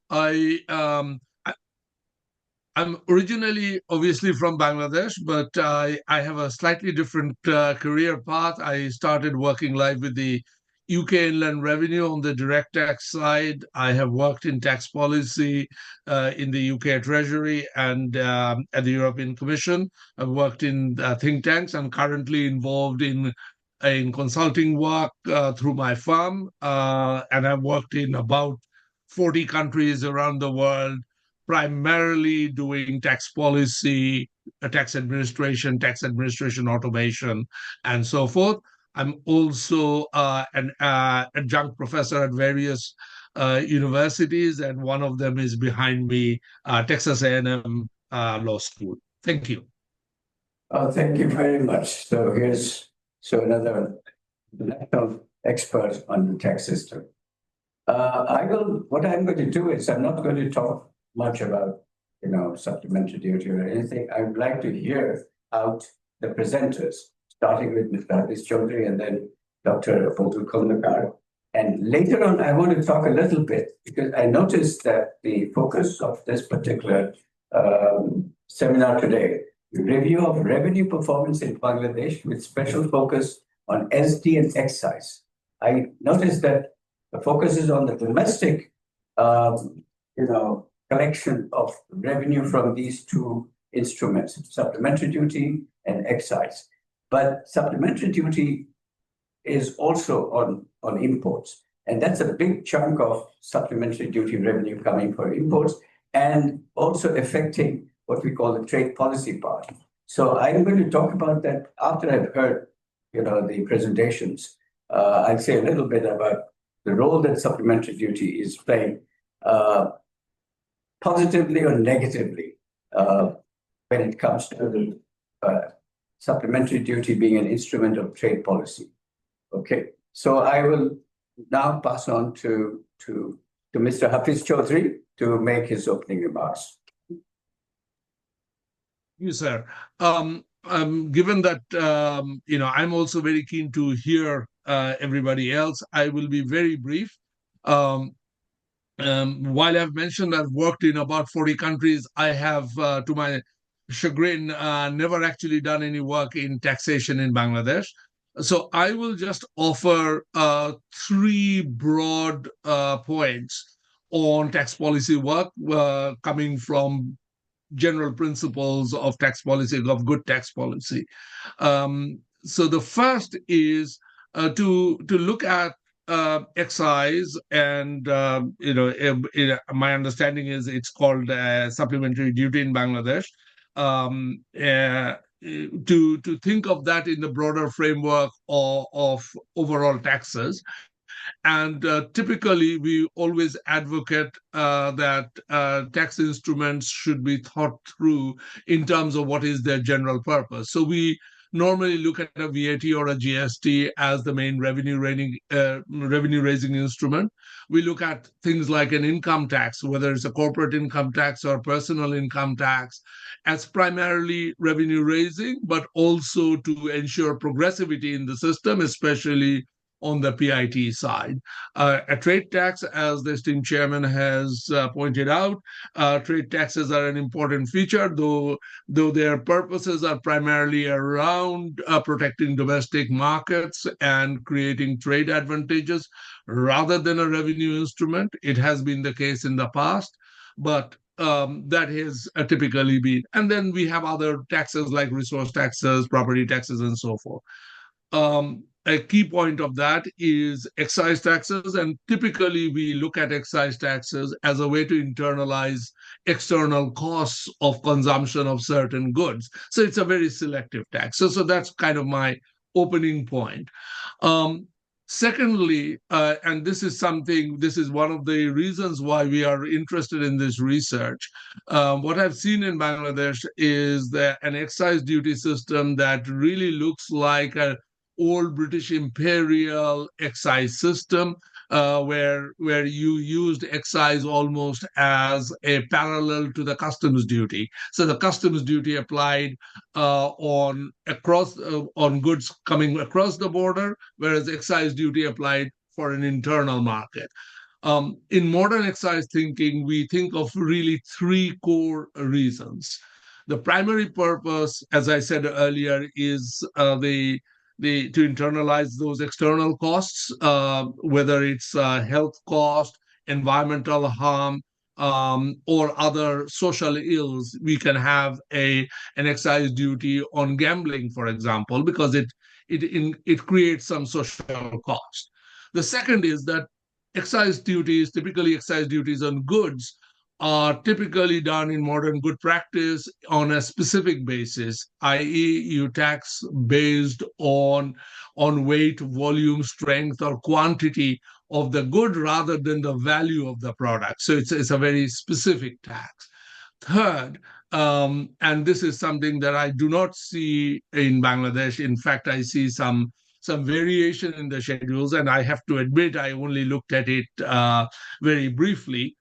I'm originally obviously from Bangladesh, but I have a slightly different career path. I started working live with the UK Inland Revenue on the direct tax side. I have worked in tax policy in the UK Treasury and at the European Commission. I've worked in think tanks. I'm currently involved in consulting work through my firm, and I've worked in about 40 countries around the world, primarily doing tax policy, tax administration automation, and so forth. I'm also an adjunct professor at various universities, and one of them is behind me, Texas A&M Law School. Thank you. Thank you very much. So here's another national expert on the tax system. What I'm going to do is I'm not going to talk much about supplementary duty or anything. I would like to hear out the presenters, starting with Mr. Hafiz Chaudhry and then Dr. Bazlul Haque Khondker. And later on, I want to talk a little bit because I noticed that the focus of this particular seminar today, the review of revenue performance in Bangladesh with special focus on SD and excise. I noticed that the focus is on the domestic, collection of revenue from these two instruments, supplementary duty and excise. But supplementary duty is also on imports. And that's a big chunk of supplementary duty revenue coming for imports and also affecting what we call the trade policy part. So I'm going to talk about that after I've heard, the presentations. I'll say a little bit about the role that supplementary duty is playing, positively or negatively, when it comes to the supplementary duty being an instrument of trade policy. Okay, so I will now pass on to Mr. Hafiz Chaudhry to make his opening remarks. You, sir. Given that I'm also very keen to hear everybody else, I will be very brief. While I've mentioned I've worked in about 40 countries, I have, to my chagrin, never actually done any work in taxation in Bangladesh. So I will just offer three broad points on tax policy work coming from general principles of tax policy, of good tax policy. So the first is to look at excise, and my understanding is it's called supplementary duty in Bangladesh. To think of that in the broader framework of overall taxes. And typically, we always advocate that tax instruments should be thought through in terms of what is their general purpose. So we normally look at a VAT or a GST as the main revenue raising instrument. We look at things like an income tax, whether it's a corporate income tax or personal income tax, as primarily revenue raising, but also to ensure progressivity in the system, especially on the PIT side. A trade tax, as the esteemed chairman has pointed out, trade taxes are an important feature, though their purposes are primarily around protecting domestic markets and creating trade advantages rather than a revenue instrument. It has been the case in the past, but that has typically been. And then we have other taxes like resource taxes, property taxes, and so forth. A key point of that is excise taxes, and typically we look at excise taxes as a way to internalize external costs of consumption of certain goods. So it's a very selective tax. So that's kind of my opening point. Secondly, and this is one of the reasons why we are interested in this research. What I've seen in Bangladesh is that an excise duty system that really looks like an old British imperial excise system, where you used excise almost as a parallel to the customs duty. So the customs duty applied on goods coming across the border, whereas excise duty applied for an internal market. In modern excise thinking, we think of really three core reasons. The primary purpose, as I said earlier, is to internalize those external costs, whether it's health cost, environmental harm, or other social ills. We can have an excise duty on gambling, for example, because it creates some social cost. The second is that typically excise duties on goods, are typically done in modern good practice on a specific basis, i.e., you tax based on weight, volume, strength, or quantity of the good rather than the value of the product. So it's a very specific tax. Third, and this is something that I do not see in Bangladesh. In fact, I see some variation in the schedules, and I have to admit I only looked at it very briefly,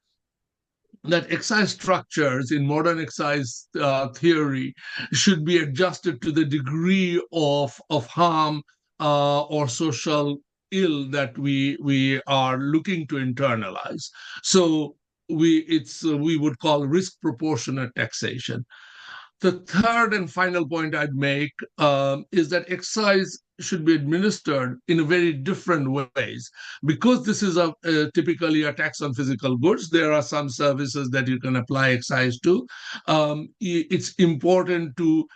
that excise structures in modern excise theory should be adjusted to the degree of harm or social ill that we are looking to internalize. So we would call risk proportionate taxation. The third and final point I'd make is that excise should be administered in a very different ways. Because this is typically a tax on physical goods, there are some services that you can apply excise to. It's important to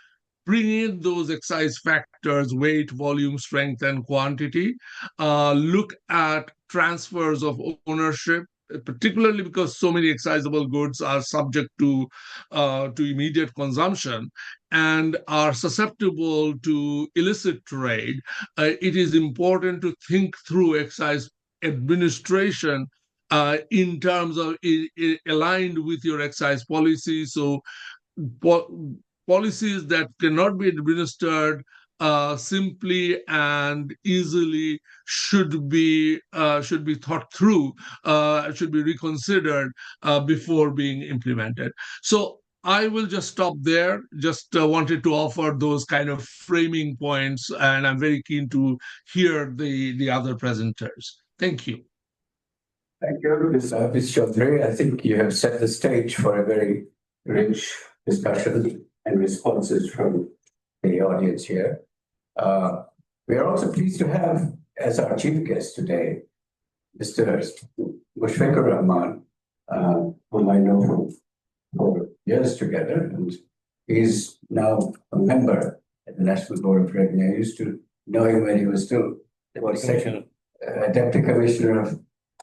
bring in those excise factors, weight, volume, strength, and quantity. Look at transfers of ownership, particularly because so many excisable goods are subject to immediate consumption and are susceptible to illicit trade. It is important to think through excise administration in terms of aligned with your excise policy. So policies that cannot be administered simply and easily should be thought through, should be reconsidered before being implemented. So I will just stop there. Just wanted to offer those kind of framing points, and I'm very keen to hear the other presenters. Thank you. Thank you, Ms. Chaudhary. I think you have set the stage for a very rich discussion and responses from the audience here. We are also pleased to have as our chief guest today, Mr. Mushfequr Rahman, whom I know for years together, and he's now a member at the National Board of Revenue. I used to know him when he was still Deputy Commissioner of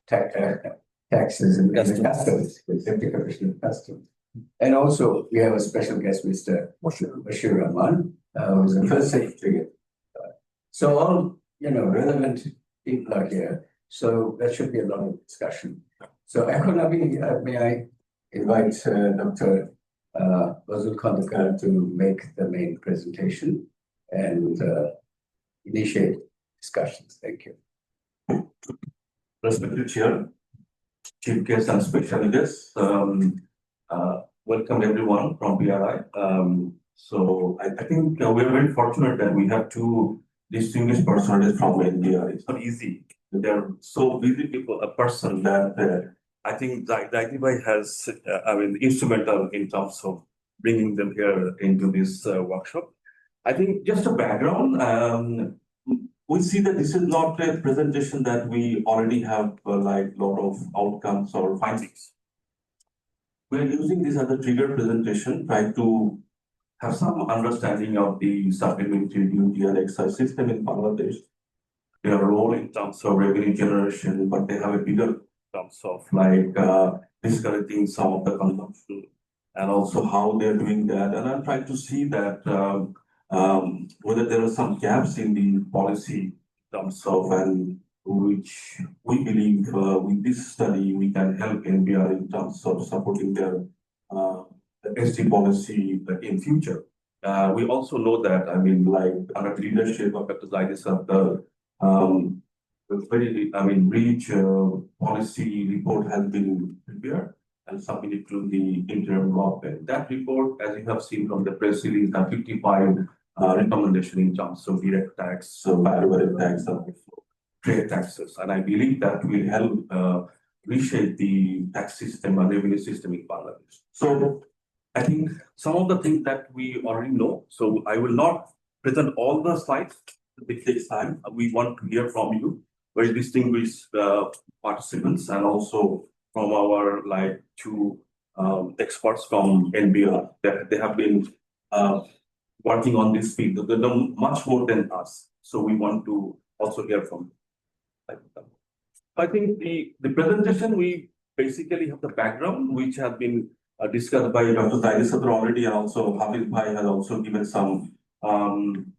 Taxes and Customs, Deputy Commissioner of Customs. And also, we have a special guest, Mr. Mashiur Rahaman, who's the first secretary. So all relevant people are here. So there should be a lot of discussion. So, Ekonomi, may I invite Dr. Bazlul Khondker to make the main presentation and initiate discussions. Thank you. Respected Chair, Chief Guests and Special Guests, welcome everyone from PRI. So I think we are very fortunate that we have two distinguished personalities from India. It's not easy. They're so busy people, a person that I think Zaidi has, instrumental in terms of bringing them here into this workshop. I think just a background, we see that this is not a presentation that we already have like a lot of outcomes or findings. We're using this as a trigger presentation, trying to have some understanding of the supplementary duty and excise system in Bangladesh, their role in terms of revenue generation, but they have a bigger terms of like discouraging some of the consumption, and also how they're doing that. And I'm trying to see that whether there are some gaps in the policy in terms of, and which we believe with this study we can help NBR in terms of supporting their SD policy in future. We also know that, under the leadership of Dr. Zaidi Sattar, very, rich policy report has been prepared and submitted to the interim government. That report, as you have seen from the press release, have 55 recommendation in terms of direct tax, value-added tax, and also trade taxes. And I believe that will help reshape the tax system and revenue system in Bangladesh. So I think some of the things that we already know. So I will not present all the slides. It takes time. We want to hear from you, very distinguished participants, and also from our two experts from NBR. That they have been working on this field. They know much more than us. So we want to also hear from you. I think the presentation, we basically have the background, which has been discussed by Dr. Zaidi already, and also Hafiz Bhai has also given some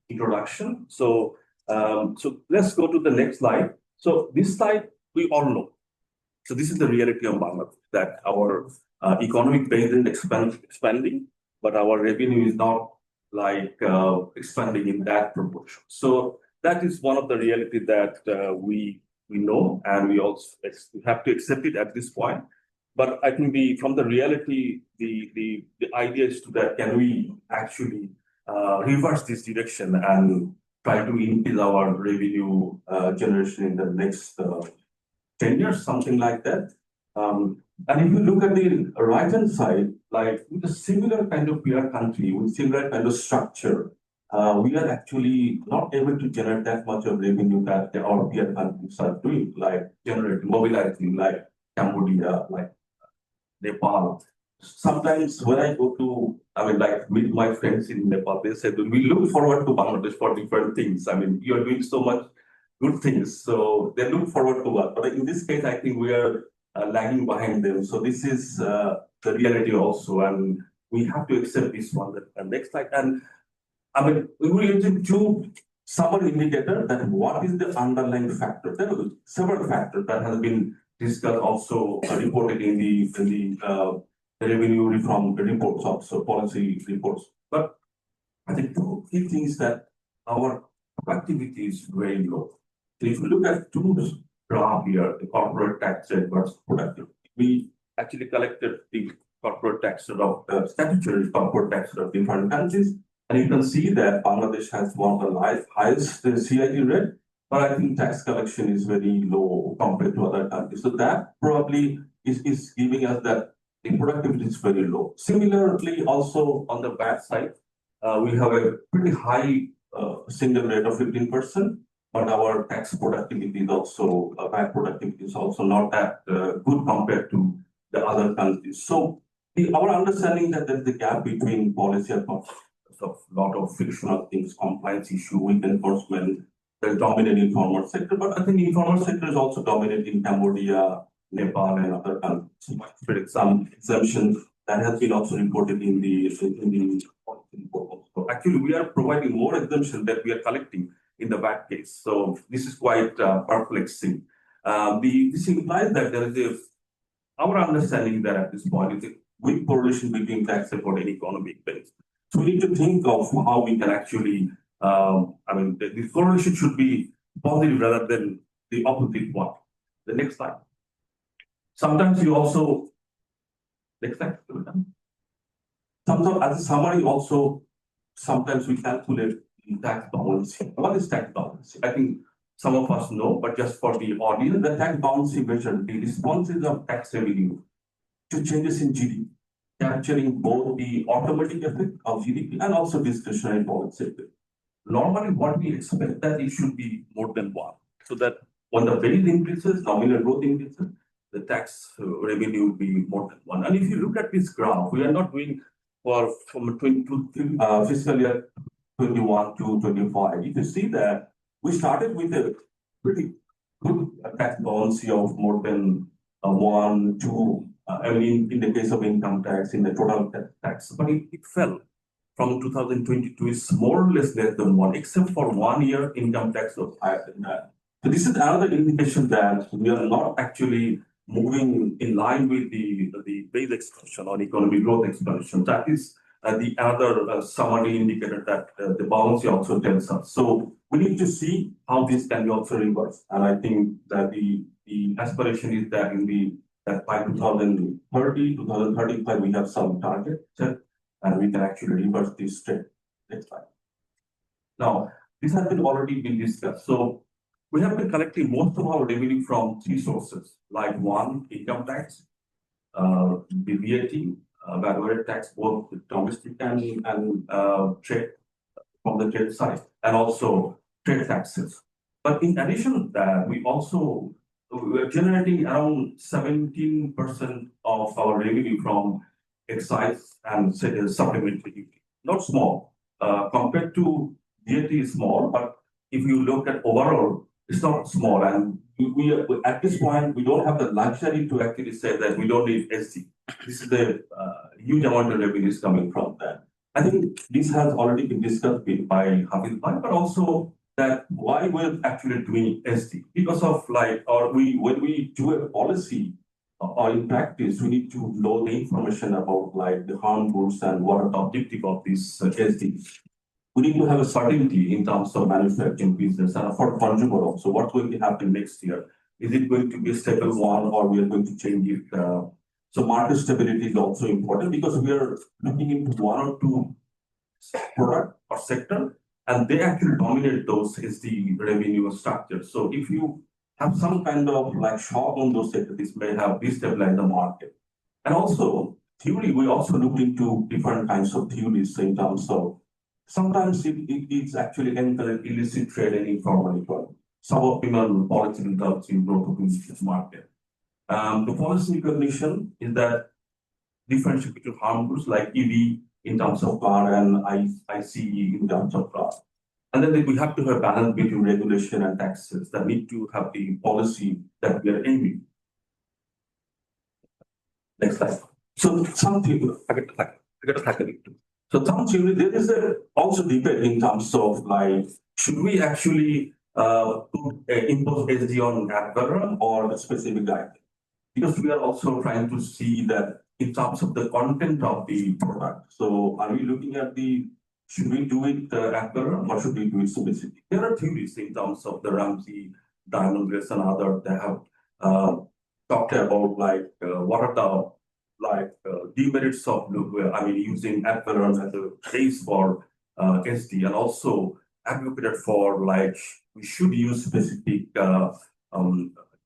introduction. So let's go to the next slide. So this slide, we all know. So this is the reality of Bangladesh, that our economic base is expanding, but our revenue is not expanding in that proportion. So that is one of the reality that we know, and we also have to accept it at this point. But I think from the reality, the idea is that can we actually reverse this direction and try to increase our revenue generation in the next 10 years, something like that. And if you look at the right-hand side, with a similar kind of peer country, with similar kind of structure, we are actually not able to generate that much of revenue that our peer countries are doing, mobilizing, like Cambodia, like Nepal. Sometimes when I go to, meet my friends in Nepal, they say, we look forward to Bangladesh for different things. You are doing so much good things, so they look forward to us. But in this case, I think we are lagging behind them. So this is the reality also, and we have to accept this one. And next slide. And we will use two summary indicator that what is the underlying factor. There are several factors that has been discussed, also reported in the revenue reform reports, also policy reports. But I think two key things that our productivity is very low. So if you look at two graph here, the corporate tax rate versus productivity, we actually collected the corporate tax rate of statutory corporate tax rate of different countries. And you can see that Bangladesh has one of the highest CIT rate, but I think tax collection is very low compared to other countries. So that probably is giving us that the productivity is very low. Similarly, also on the VAT side, we have a pretty high single rate of 15%, but our tax productivity is also, VAT productivity is also not that good compared to the other countries. So our understanding that there's a gap between policy and of lot of frictional things, compliance issue, weak enforcement, the dominant informal sector. But I think the informal sector is also dominant in Cambodia, Nepal, and other countries. Some exemptions that has been also reported in the report. So actually, we are providing more exemption that we are collecting in the VAT case. So this is quite perplexing. This implies that there is our understanding that at this point is a weak correlation between tax effort and economic base. So we need to think of how we can actually, the correlation should be positive rather than the opposite one. The next slide. Sometimes you also, next slide. Sometimes as a summary also, sometimes we calculate tax balancing. What is tax balancing? I think some of us know, but just for the audience, the tax balancing measure the responses of tax revenue to changes in GDP, capturing both the automatic effect of GDP and also discretionary policy effect. Normally, what we expect that it should be more than one, so that when the base increases, nominal growth increases, the tax revenue will be more than one. And if you look at this graph, we are not doing from fiscal year 21 to 25. You can see that we started with a pretty good tax policy of more than 1, 2. In the case of income tax, in the total tax, but it fell from 2022. It's more or less than 1, except for 1 year income tax was higher than that. So this is another indication that we are not actually moving in line with the base expansion or economic growth expansion. That is the other summary indicator that the balance also tells us. So we need to see how this can be also reversed. And I think that the aspiration is that that by 2030, 2035, we have some target set, and we can actually reverse this trend. Next slide. Now, this has already been discussed. So we have been collecting most of our revenue from three sources, like one, income tax, the VAT, value-added tax, both domestic and trade from the trade side, and also trade taxes. But in addition to that, we're generating around 17% of our revenue from excise and supplementary duty. Not small. Compared to VAT is small, but if you look at overall, it's not small. And at this point, we don't have the luxury to actually say that we don't need SD. This is the huge amount of revenues coming from that. I think this has already been discussed by Hafiz Bhai, but also that why we're actually doing SD. Because of when we do a policy or in practice, we need to know the information about the harm goods and what are the objective of this SD. We need to have a certainty in terms of manufacturing business and for consumer also. What's going to happen next year? Is it going to be a stable one or we are going to change it? So market stability is also important because we are looking into one or two product or sector, and they actually dominate those is the revenue structure. So if you have some kind of shock on those sectors, this may have destabilized the market. And also theory, we also looked into different kinds of theories in terms of sometimes it's actually encourage illicit trade and informal economy. Suboptimal policy results in growth of this market. The policy recognition is that differentiate between harm goods like EV in terms of car and ICE in terms of car. And then we have to have balance between regulation and taxes that need to have the policy that we are aiming. Next slide. So some people, I get to tackle it too. So some theory, there is also debate in terms of should we actually impose SD on ad valorem or a specific item? Because we are also trying to see that in terms of the content of the product. So are we looking at should we do it ad valorem or should we do it specific? There are theories in terms of the Ramsey, Diamond Grace and others that have talked about what are the demerits of using ad valorem as a base for SD, and also advocated for we should use specific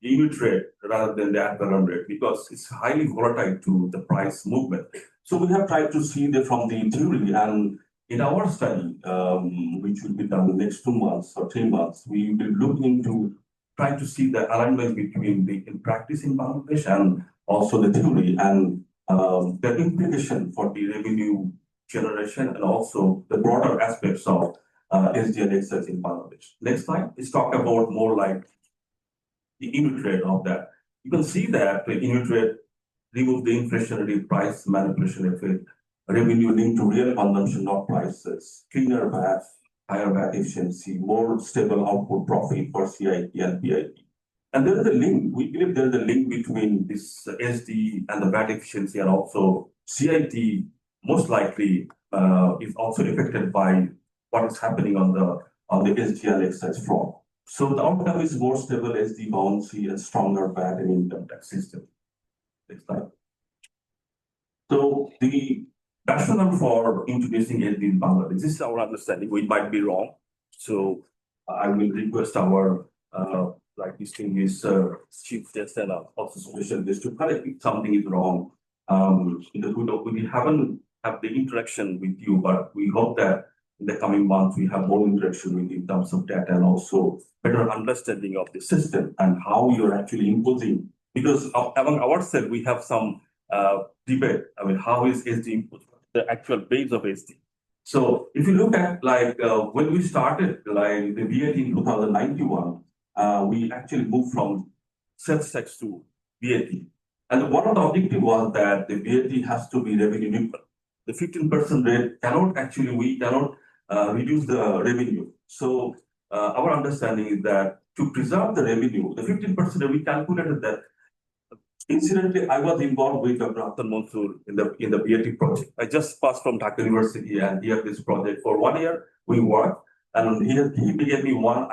unit rate rather than the ad valorem rate because it's highly volatile to the price movement. So we have tried to see that from the theory, and in our study, which will be done in the next 2 months or 3 months, we will look into trying to see the alignment between the in practice in Bangladesh and also the theory and the implication for the revenue generation and also the broader aspects of SD and excise in Bangladesh. Next slide, let's talk about more the unit rate of that. You can see that the unit rate remove the inflationary price manipulation effect, revenue linked to real consumption, not prices, cleaner VAT, higher VAT efficiency, more stable output profit for CIT and PIT. And there is a link, we believe there is a link between this SD and the VAT efficiency, and also CIT most likely is also affected by what is happening on the SD and excise front. So the outcome is more stable SD bouncy and stronger VAT and income tax system. Next slide. So the rationale for introducing SD in Bangladesh, this is our understanding. We might be wrong. So I will request our distinguished chief guest and also special guest to correct if something is wrong. We haven't had the interaction with you, but we hope that in the coming months we have more interaction with in terms of data and also better understanding of the system and how you're actually imposing. Because among ourselves we have some debate. How is SD input? The actual base of SD. So if you look at when we started the VAT in 2091, we actually moved from sales tax to VAT. And one of the objectives was that the VAT has to be revenue neutral. The 15% rate we cannot reduce the revenue. So our understanding is that to preserve the revenue, the 15% we calculated that. Incidentally, I was involved with Dr. Hassan Mansoor in the VAT project. I just passed from Dhaka University and he had this project for 1 year. We worked, and he gave me one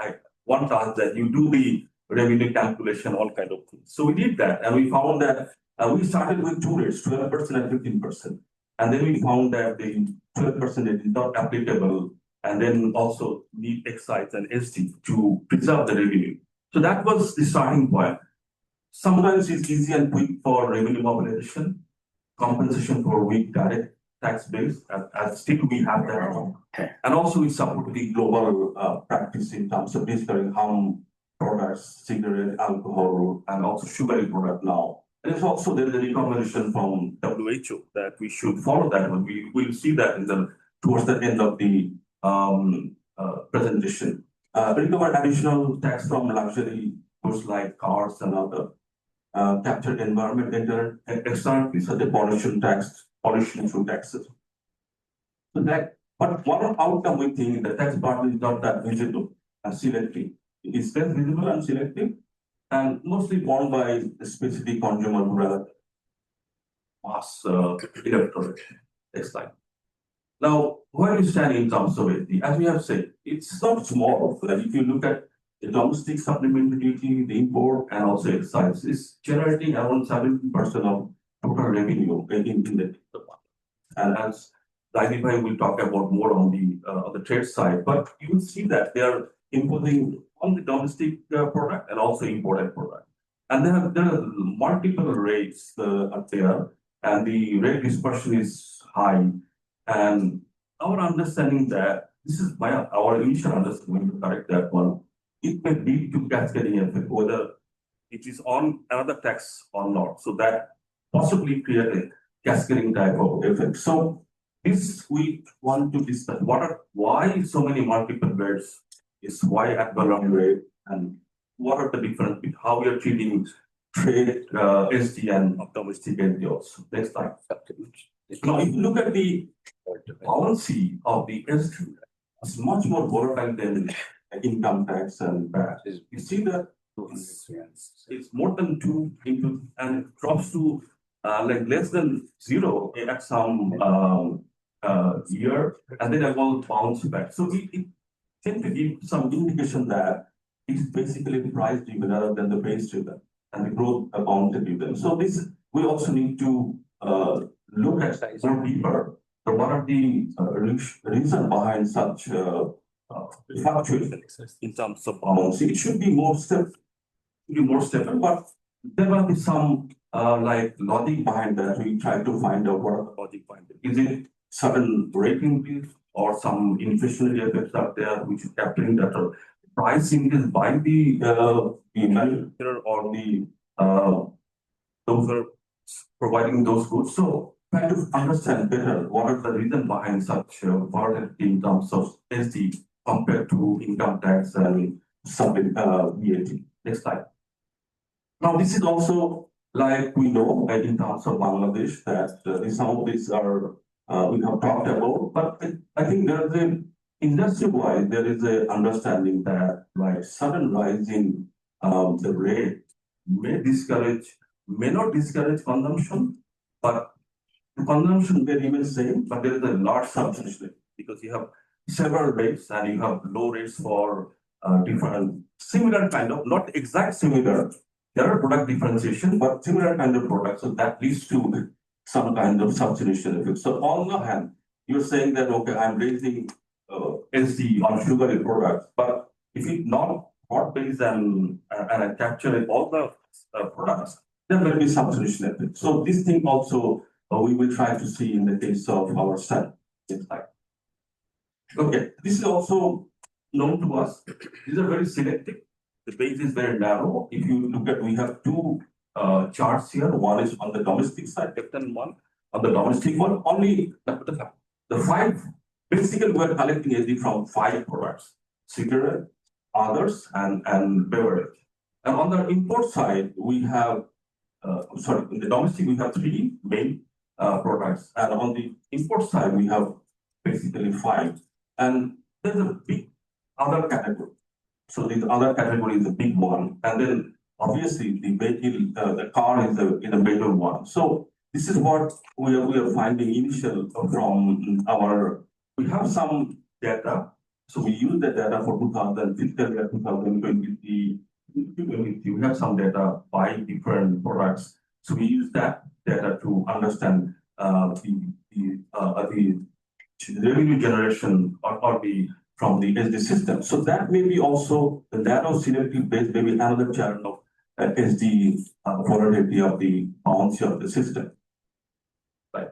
task that you do the revenue calculation, all kind of things. So we did that, and we found that we started with two rates, 12% and 15%, and then we found that the 12% is not applicable and then also need excise and SD to preserve the revenue. So that was the starting point. Sometimes it's easy and quick for revenue mobilization, compensation for weak direct tax base, as still we have that. And also we support the global practice in terms of discovering harm products, cigarette, alcohol, and also sugary product now. And it's also there is a recommendation from WHO that we should follow that one. We will see that in towards the end of the presentation. Recover additional tax from luxury goods like cars and other captured environment externally, such as pollution through taxes. So that, but one outcome we think the tax burden is not that visible and selective. It is less visible and selective, and mostly borne by a specific consumer rather mass electorate. Next slide. Now, where we stand in terms of it, as we have said, it's not small. Like if you look at the domestic supplementary duty, the import, and also excise, is generating around 70% of total revenue in the market. And as Zaidi will talk about more on the trade side, but you will see that they are imposing on the domestic product and also imported product. And there are multiple rates up there, and the rate dispersion is high. And our understanding that this is our initial understanding to correct that one. It may lead to cascading effect, whether it is on another tax or not. So that possibly create a cascading type of effect. So this we want to discuss why so many multiple rates is why at one rate, and what are the difference with how we are treating trade SD and domestic SD also. Next slide. Now, if you look at the policy of the SD, it's much more volatile than income tax and VAT. You see that it's more than 2 into, and it drops to like less than 0 at some year, and then it will bounce back. So it tend to give some indication that it is basically price driven rather than the base driven and the growth boundary driven. So this we also need to look at more deeper. So what are the reason behind such fluctuation in terms of bounce? It should be more stable, but there will be some like logic behind that. We try to find out what are the logic behind it. Is it certain rate increase or some inflationary effects out there which is capturing that, or price increase by the manufacturer or the those are providing those goods? So try to understand better what are the reason behind such volatility in terms of SD compared to income tax and VAT. Next slide. Now this is also like we know in terms of Bangladesh that some of these are we have talked about, but I think there is a industry-wide there is a understanding that like sudden rise in the rate may not discourage consumption, but the consumption may remain same, but there is a large substitution because you have several rates and you have low rates for different similar kind of, not exact similar. There are product differentiation, but similar kind of products. So that leads to some kind of substitution effect. So on the hand, you're saying that okay, I'm raising SD on sugary products, but if it not hot base and I capture all the products, there will be substitution effect. So this thing also we will try to see in the case of our study. Okay, this is also known to us. These are very selective. The base is very narrow. If you look at, we have two charts here. One is on the domestic side, left and one on the domestic one. Only the five, basically we're collecting SD from 5 products: cigarette, others, and beverage. And on the import side, we have, in the domestic, we have 3 main products. And on the import side, we have basically 5. And there's a big other category. So this other category is a big one. And then obviously the vehicle, the car is in a major one. So this is what we are finding initial from our, we have some data. So we use the data for 2023. We have some data by different products. So we use that data to understand the revenue generation or the from the SD system. So that may be also the narrow selective base, maybe another channel of SD volatility of the bounce of the system. Right.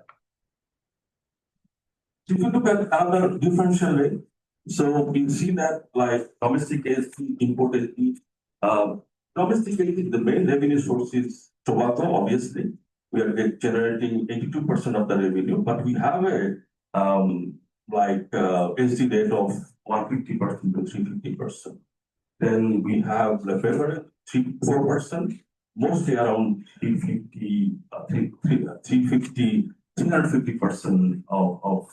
So if you look at another differential rate, so you see that like domestic SD, import SD, domestic SD, the main revenue source is tobacco, obviously. We are generating 82% of the revenue, but we have a SD rate of 150% to 350%. Then we have the beverage 4%, mostly around 350% of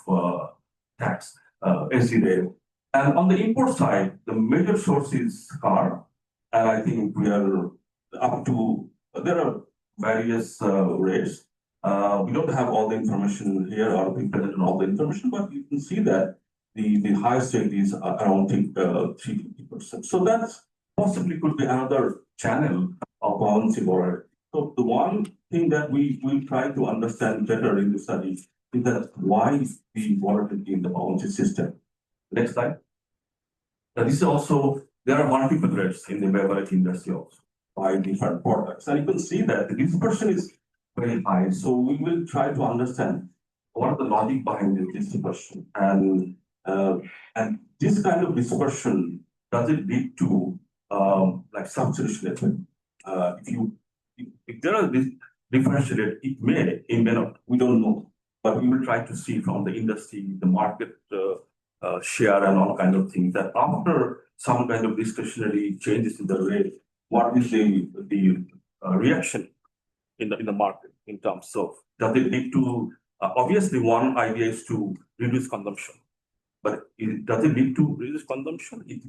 tax SD rate. And on the import side, the major source is car, and I think we are up to there are various rates. We don't have all the information here or we present all the information, but you can see that the highest rate is around 350%. So that possibly could be another channel of bouncy volatility. So the one thing that we try to understand better in the study is that why the volatility in the bouncy system. Next slide. Now this is also, there are multiple rates in the beverage industry also by different products. And you can see that the dispersion is very high. So we will try to understand what are the logic behind this dispersion. And this kind of dispersion, does it lead to like substitution effect? If there are this differentiated, it may not, we don't know. But we will try to see from the industry, the market share and all kind of things that after some kind of discretionary changes in the rate, what is the reaction in the market in terms of does it lead to obviously one idea is to reduce consumption, but does it lead to reduce consumption? It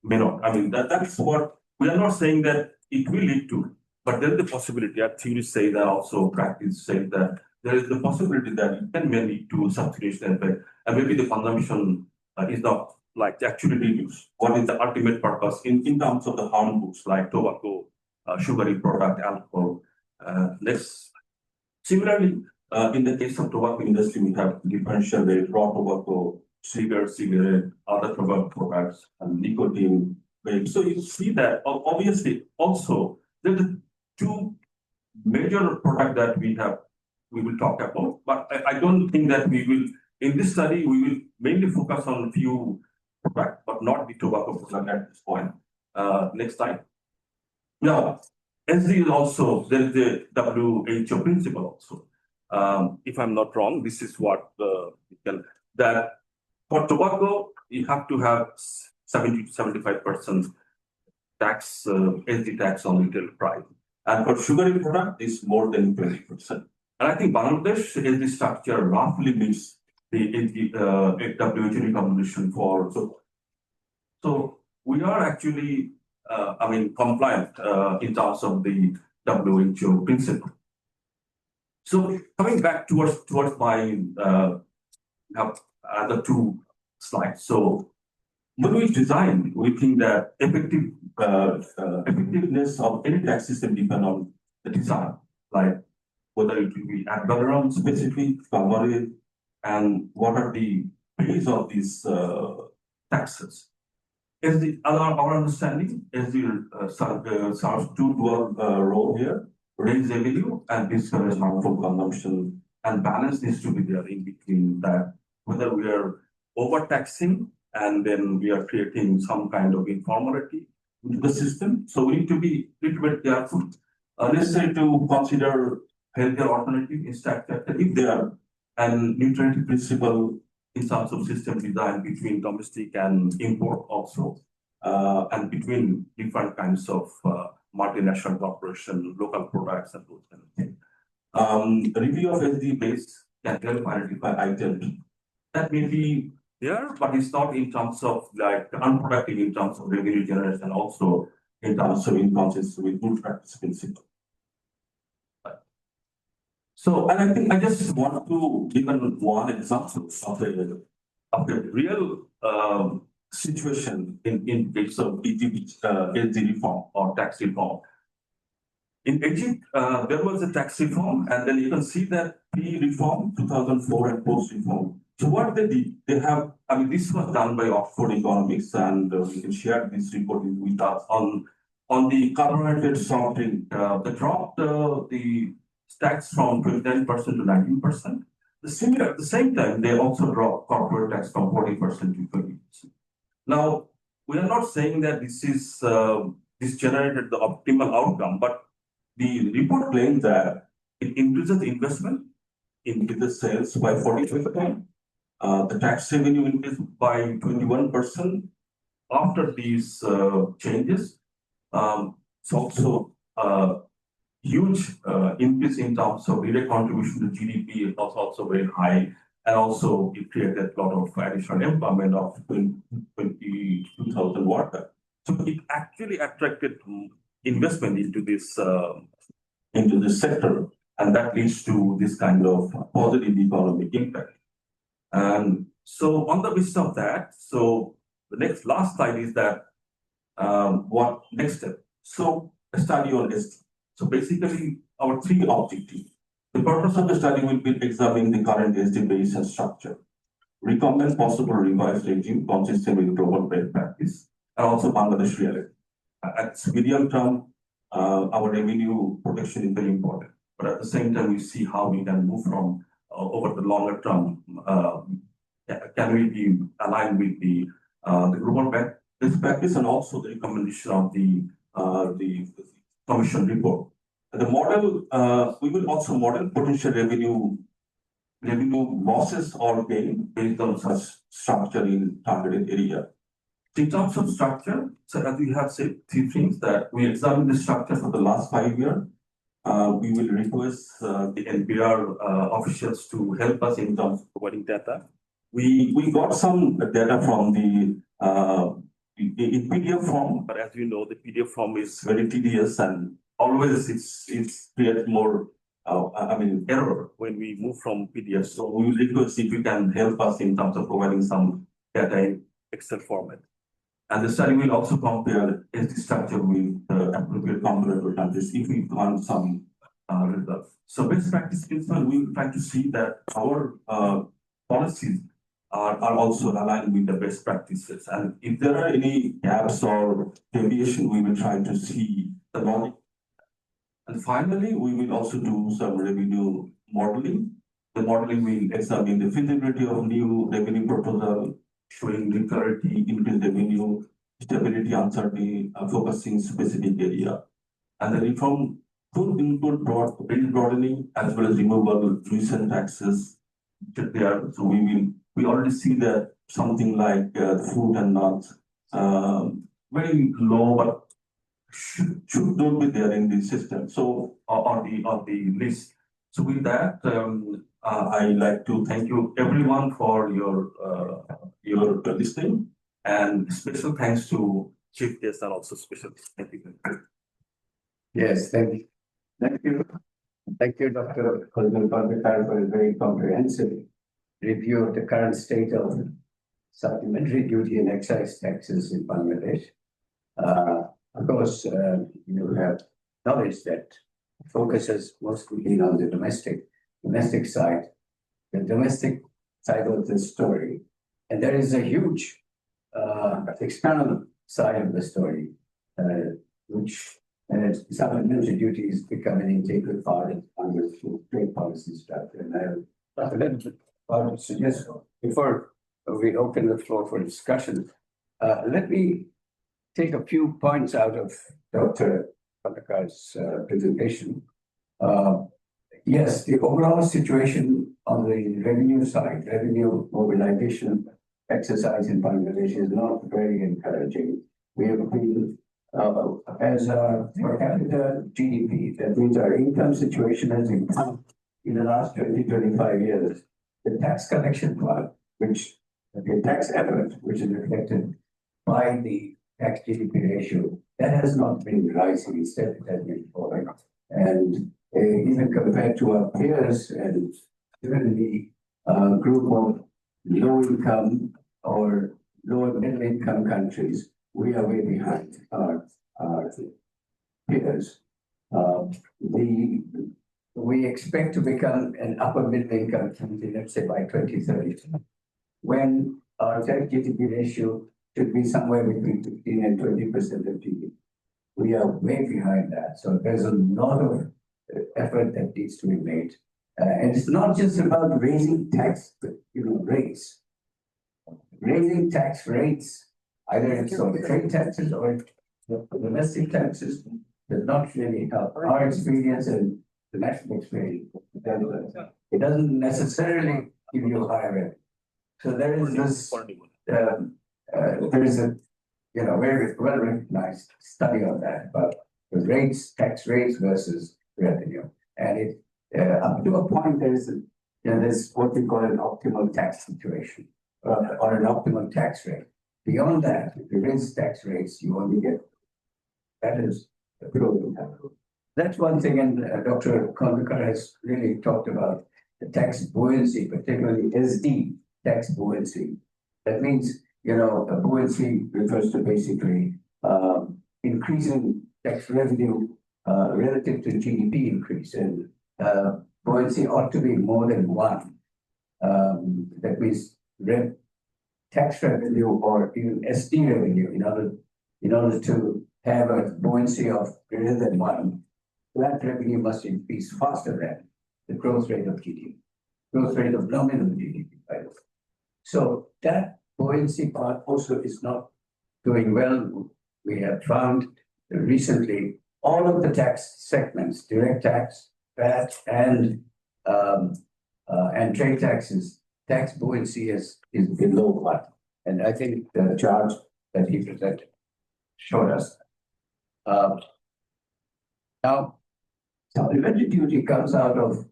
may not. I mean that's what we are not saying that it will lead to, but there is the possibility. Our theories say that, also practice say that there is the possibility that it may lead to substitution effect, and maybe the consumption is not like actually reduced. What is the ultimate purpose in terms of the harm goods like tobacco, sugary product, alcohol? Next. Similarly, in the case of tobacco industry, we have differential rate, raw tobacco, cigarette, other tobacco products, and nicotine vape. So you see that obviously also there are two major products that we will talk about, but I don't think that we will, in this study, we will mainly focus on a few products, but not the tobacco product at this point. Next slide. Now, SD is also, there is the WHO principle also. If I'm not wrong, this is what that for tobacco, you have to have 70 to 75% tax, SD tax on retail price. And for sugary product, it's more than 20%. And I think Bangladesh SD structure roughly meets the WHO recommendation for so we are actually compliant in terms of the WHO principle. So coming back towards my other two slides. So when we design, we think that effectiveness of any tax system depends on the design, like whether it will be ad valorem specific, favorite, and what are the base of these taxes. As our understanding, as the serves two dual role here, raise revenue and discourage harmful consumption, and balance needs to be there in between that, whether we are overtaxing and then we are creating some kind of informality into the system. So we need to be a little bit careful. Necessary to consider healthier alternative instead if they are, and neutrality principle in terms of system design between domestic and import also, and between different kinds of multinational corporation, local products, and those kind of things. Review of SD base can help identify items that may be there, but it's not in terms of like unproductive in terms of revenue generation, also in terms of inconsistent with good practice principle. So, and I think I just want to give one example of a real situation in case of Egypt SD reform or tax reform. In Egypt, there was a tax reform, and then you can see that pre-reform, 2004 and post-reform So what they did, they have, I mean, this was done by Oxford Economics, and we can share this report with us on the carbonated soft drink. They dropped the tax from 29% to 19%. At the same time, they also dropped corporate tax from 40% to 20%. Now, we are not saying that this generated the optimal outcome, but the report claims that it increases the investment, increases sales by 40%. The tax revenue increased by 21% after these changes. It's also huge increase in terms of direct contribution to GDP. It was also very high, and also it created a lot of additional employment of 22,000 workers. So it actually attracted investment into this sector, and that leads to this kind of positive economic impact. And so on the basis of that, so the last slide is that what next step? So a study on this. So basically, our three objectives. The purpose of the study will be examining the current SD base and structure, recommend possible revised regime consistent with global best practice, and also Bangladesh reality. At medium term, our revenue protection is very important. But at the same time, we see how we can move from over the longer term. Can we be aligned with the global best practice and also the recommendation of the Commission report? The model, we will also model potential revenue losses or gain based on such structure in targeted area. In terms of structure, so as we have said, three things that we examined the structure for the last 5 years. We will request the NPR officials to help us in terms of providing data. We got some data from the in PDF form, but as you know, the PDF form is very tedious and always it's creates more error when we move from PDF. So we will request if you can help us in terms of providing some data in Excel format. And the study will also compare SD structure with appropriate comparable countries if we want some results. So best practice principle, we will try to see that our policies are also aligned with the best practices. And if there are any gaps or deviation, we will try to see the logic. And finally, we will also do some revenue modeling. The modeling will examine the feasibility of new revenue proposal, showing recurrity, increased revenue, stability, uncertainty, focusing specific area. And the reform could include broadening as well as removal of recent taxes there. So we already see that something like food and nuts, very low, but should not be there in the system. So on the list. So with that, I like to thank you everyone for your listening, and special thanks to Chief Guest and also special thank you. Yes, thank you. Thank you. Thank you, Dr. Khondker, for a very comprehensive review of the current state of supplementary duty and excise taxes in Bangladesh. Of course, you have knowledge that focus has mostly been on the domestic side, the domestic side of the story. And there is a huge external side of the story, which supplementary duty is becoming an integral part of Congress trade policy structure. And I have a little bit about to suggest before we open the floor for discussion. Let me take a few points out of Dr. Khondker's presentation. Yes, the overall situation on the revenue side, revenue mobilization exercise in Bangladesh is not very encouraging. We have been, as per capita GDP, that means our income situation has improved in the last 20-25 years. The tax collection part, the tax effort, which is reflected by the tax GDP ratio, that has not been rising, instead it has been falling. And even compared to our peers and even the group of low income or lower middle income countries, we are way behind our peers. We expect to become an upper middle income country, let's say by 2030. when our debt GDP ratio should be somewhere between 15 and 20% of GDP. We are way behind that. So there's a lot of effort that needs to be made. And it's not just about raising tax rates. Raising tax rates, either it's on trade taxes or domestic taxes, does not really help. Our experience and the national experience, it doesn't necessarily give you a higher rate. So there is this, there is a very well recognized study on that, but the rates, tax rates versus revenue, and it up to a point there's what we call an optimal tax situation or an optimal tax rate. Beyond that, if you raise tax rates, you only get that is a growth. That's one thing, and Dr. Khondker has really talked about the tax buoyancy, particularly SD tax buoyancy. That means, a buoyancy refers to basically increasing tax revenue relative to GDP increase, and buoyancy ought to be more than one. That means tax revenue or even SD revenue, in order to have a buoyancy of greater than one, that revenue must increase faster than the growth rate of GDP, growth rate of nominal GDP, by the way. So that buoyancy part also is not doing well. We have found recently all of the tax segments, direct tax, VAT, and trade taxes, tax buoyancy is below one. And I think the chart that he presented showed us. Now, supplementary duty comes out of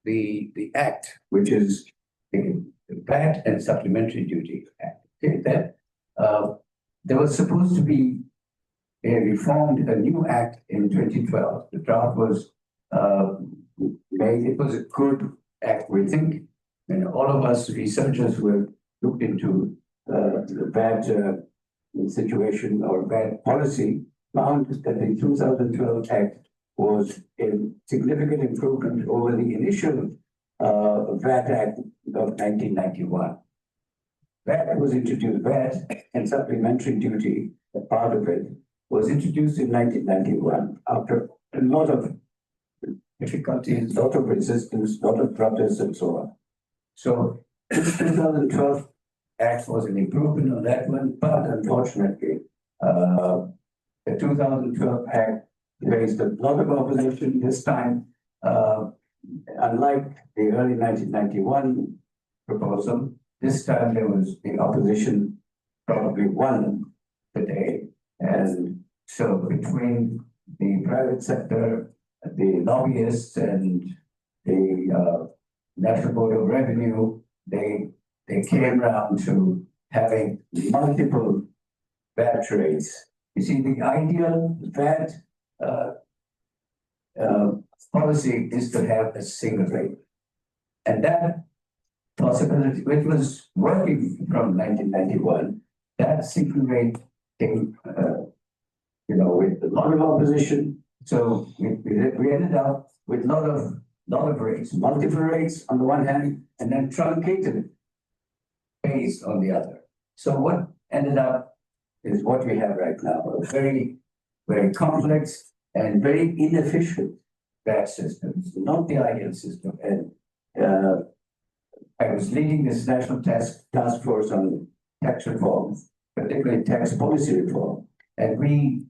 the Act, which is the VAT and Supplementary Duty Act. Okay, that there was supposed to be a new act in 2012. The draft was made. It was a good act, we think, and all of us researchers who have looked into the VAT situation or VAT policy found that the 2012 Act was a significant improvement over the initial VAT Act of 1991. VAT was introduced, VAT and supplementary duty, a part of it, was introduced in 1991 after a lot of difficulties, a lot of resistance, a lot of protests, and so on. So the 2012 Act was an improvement on that one, but unfortunately, the 2012 Act faced a lot of opposition this time. Unlike the early 1991 proposal, this time there was the opposition probably won the day. And so between the private sector, the lobbyists, and the National Board of Revenue, they came around to having multiple VAT rates. You see, the ideal VAT policy is to have a single rate. And that possibility, which was working from 1991, that single rate came, with a lot of opposition. So we ended up with a lot of rates, multiple rates on the one hand, and then truncated pays on the other. So what ended up is what we have right now, a very, very complex and very inefficient VAT system. It's not the ideal system. And I was leading this national task force on tax reform, particularly tax policy reform. And we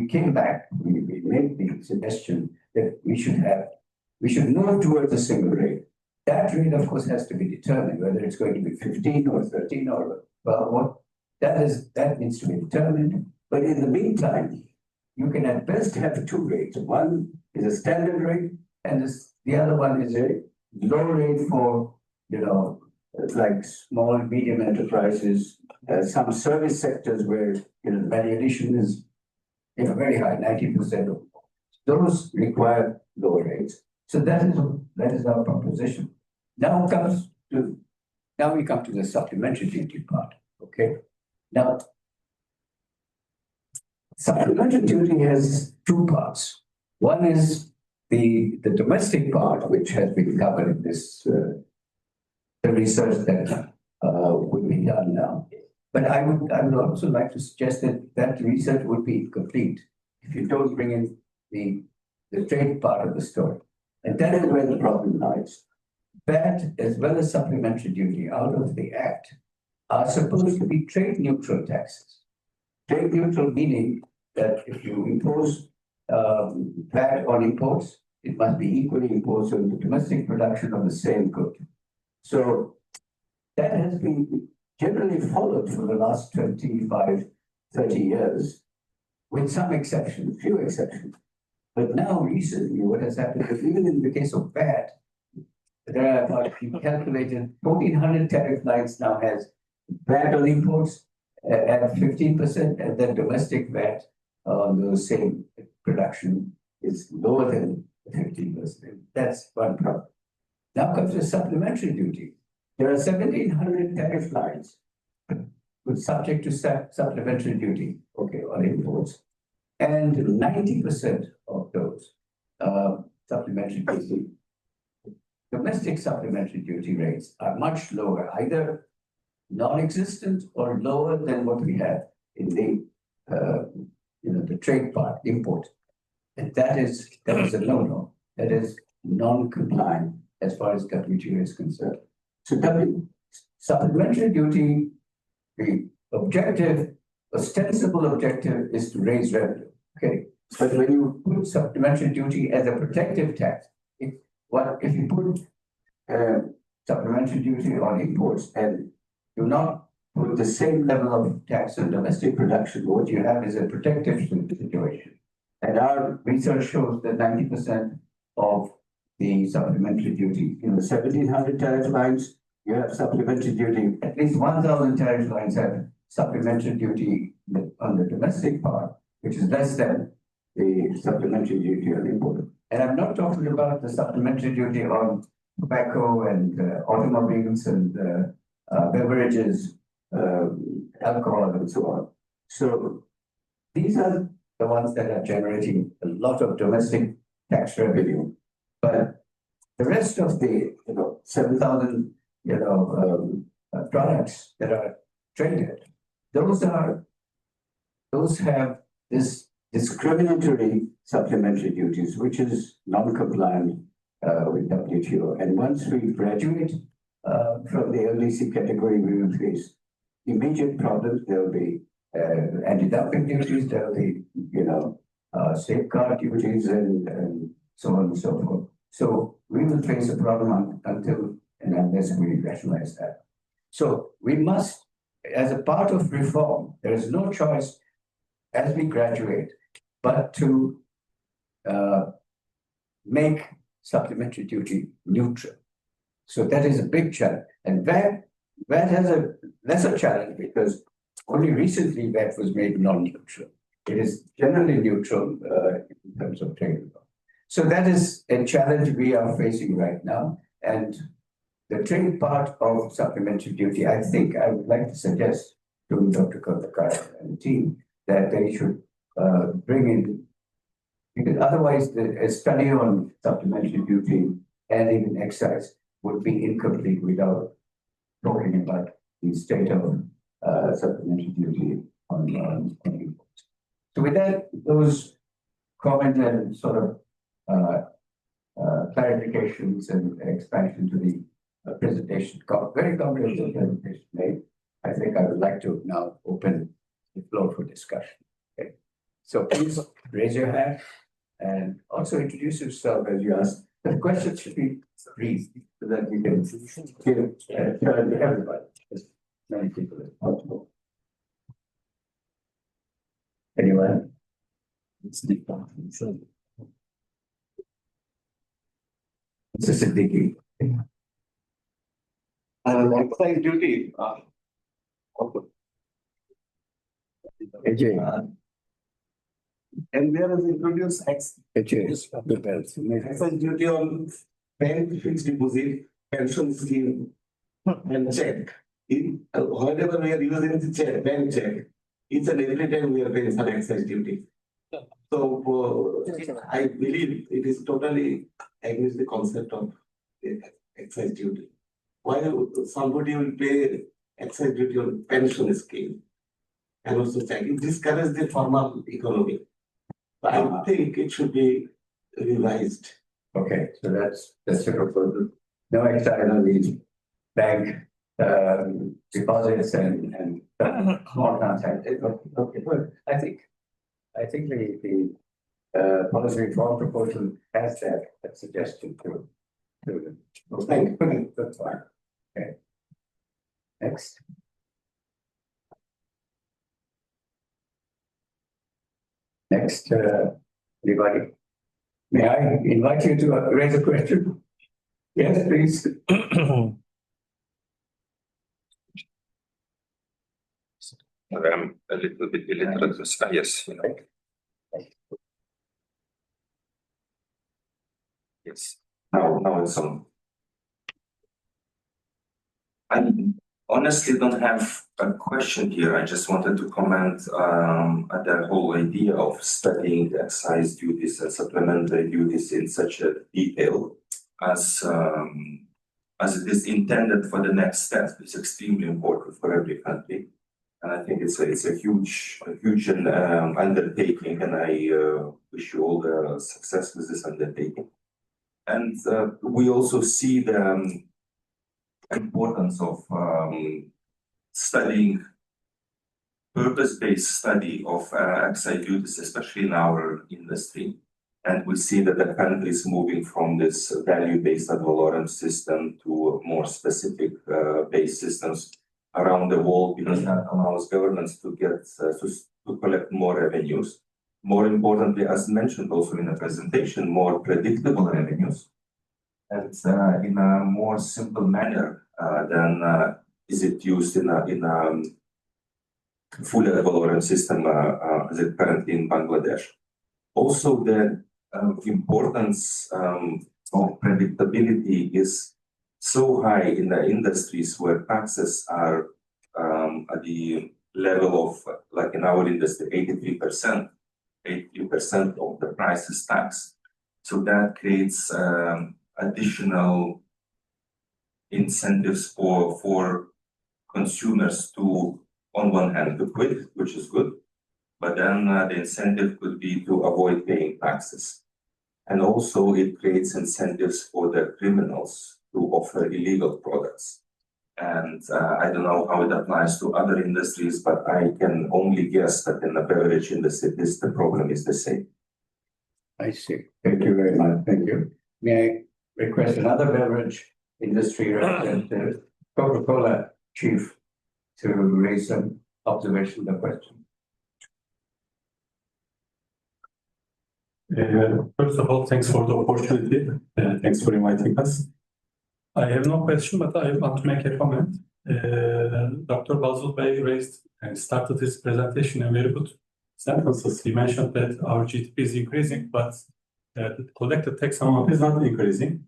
came back, we made the suggestion that we should move towards a single rate. That rate, of course, has to be determined, whether it's going to be 15 or 13 or 12, what that needs to be determined. But in the meantime, you can at best have two rates. One is a standard rate, and the other one is a low rate for, like small and medium enterprises, some service sectors where, the value addition is, very high, 90% of those require lower rates. So that is our proposition. Now we come to the supplementary duty part. Okay. Now, supplementary duty has two parts. One is the domestic part, which has been covered in this the research that would be done now. But I would also like to suggest that that research would be incomplete if you don't bring in the trade part of the story. And that is where the problem lies. VAT, as well as supplementary duty out of the Act, are supposed to be trade neutral taxes. Trade neutral meaning that if you impose VAT on imports, it must be equally imposed on the domestic production of the same good. So that has been generally followed for the last 25, 30 years, with some exceptions, few exceptions. But now recently what has happened is even in the case of VAT, there are about, you calculated 1,400 tariff lines now has VAT on imports at 15%, and then domestic VAT on the same production is lower than 15%. That's one problem. Now comes the supplementary duty. There are 1,700 tariff lines with subject to supplementary duty, okay, on imports. And 90% of those supplementary duty, domestic supplementary duty rates are much lower, either non-existent or lower than what we have in the trade part, import. And that is a no-no. That is non-compliant as far as WTO is concerned. So supplementary duty, the ostensible objective is to raise revenue. Okay. But when you put supplementary duty as a protective tax, if you put supplementary duty on imports and do not put the same level of tax on domestic production, what you have is a protective situation. And our research shows that 90% of the supplementary duty in the 1,700 tariff lines, you have supplementary duty. At least 1,000 tariff lines have supplementary duty on the domestic part, which is less than the supplementary duty on import. And I'm not talking about the supplementary duty on tobacco and automobiles and beverages, alcohol, and so on. So these are the ones that are generating a lot of domestic tax revenue. But the rest of the 7,000 products that are traded, those have this discriminatory supplementary duties, which is non-compliant with WTO. And once we graduate from the LDC category, we will face immediate problems. There will be anti-dumping duties, there will be safeguard duties, and so on and so forth. So we will face a problem until and unless we rationalize that. So we must, as a part of reform, there is no choice as we graduate but to make supplementary duty neutral. So that is a big challenge. And VAT has a lesser challenge because only recently VAT was made non-neutral. It is generally neutral in terms of trade law. So that is a challenge we are facing right now. And the trade part of supplementary duty, I think I would like to suggest to Dr. Khondker and the team that they should bring in, because otherwise a study on supplementary duty and even excise would be incomplete without talking about the state of supplementary duty on imports. So with that, those comments and sort of clarifications and expansion to the presentation, very comprehensive presentation made, I think I would like to now open the floor for discussion. Okay. So please raise your hand and also introduce yourself as you ask. The questions should be brief so that we can give turn to everybody, as many people as possible. Anyone? This is a biggie. Excise duty. And there is introduced excise duty on bank fixed deposit, pension scheme, and check. Whatever we are using the check, bank check, each and every time we are paying for excise duty. So I believe it is totally against the concept of excise duty. why somebody will pay excise duty on pension scheme and also tax. It discourages the formal economy. But I think it should be revised. Okay, so that's the proposal. No excise on these bank deposits and small transactions. Okay, well, I think the policy reform proposal has that suggestion to. Thank you. That's fine. Okay. Next. Next, anybody? May I invite you to raise a question? Yes, please. I'm a little bit illiterate. Yes, you know. Yes. Now it's on. I honestly don't have a question here. I just wanted to comment at the whole idea of studying excise duties and supplementary duties in such a detail as it is intended for the next step. It's extremely important for every country. And I think it's a huge undertaking, and I wish you all the success with this undertaking. And we also see the importance of studying purpose-based study of excise duties, especially in our industry. And we see that the country is moving from this value-based ad valorem system to more specific based systems around the world, because that allows governments to get to collect more revenues. More importantly, as mentioned also in the presentation, more predictable revenues, and in a more simple manner than is it used in a full ad valorem system as it currently in Bangladesh. Also, the importance of predictability is so high in the industries where taxes are at the level of, like in our industry, 83%. 83% of the price is taxed. So that creates additional incentives for consumers to, on one hand, to quit, which is good, but then the incentive could be to avoid paying taxes. And also it creates incentives for the criminals to offer illegal products. And I don't know how it applies to other industries, but I can only guess that in the beverage industry, the problem is the same. I see. Thank you very much. Thank you. May I request another beverage industry representative, Coca-Cola chief, to raise some observations or questions? First of all, thanks for the opportunity. Thanks for inviting us. I have no question, but I want to make a comment. Dr. Bazlul Bey raised and started his presentation in very good sentences. He mentioned that our GDP is increasing, but the collected tax amount is not increasing.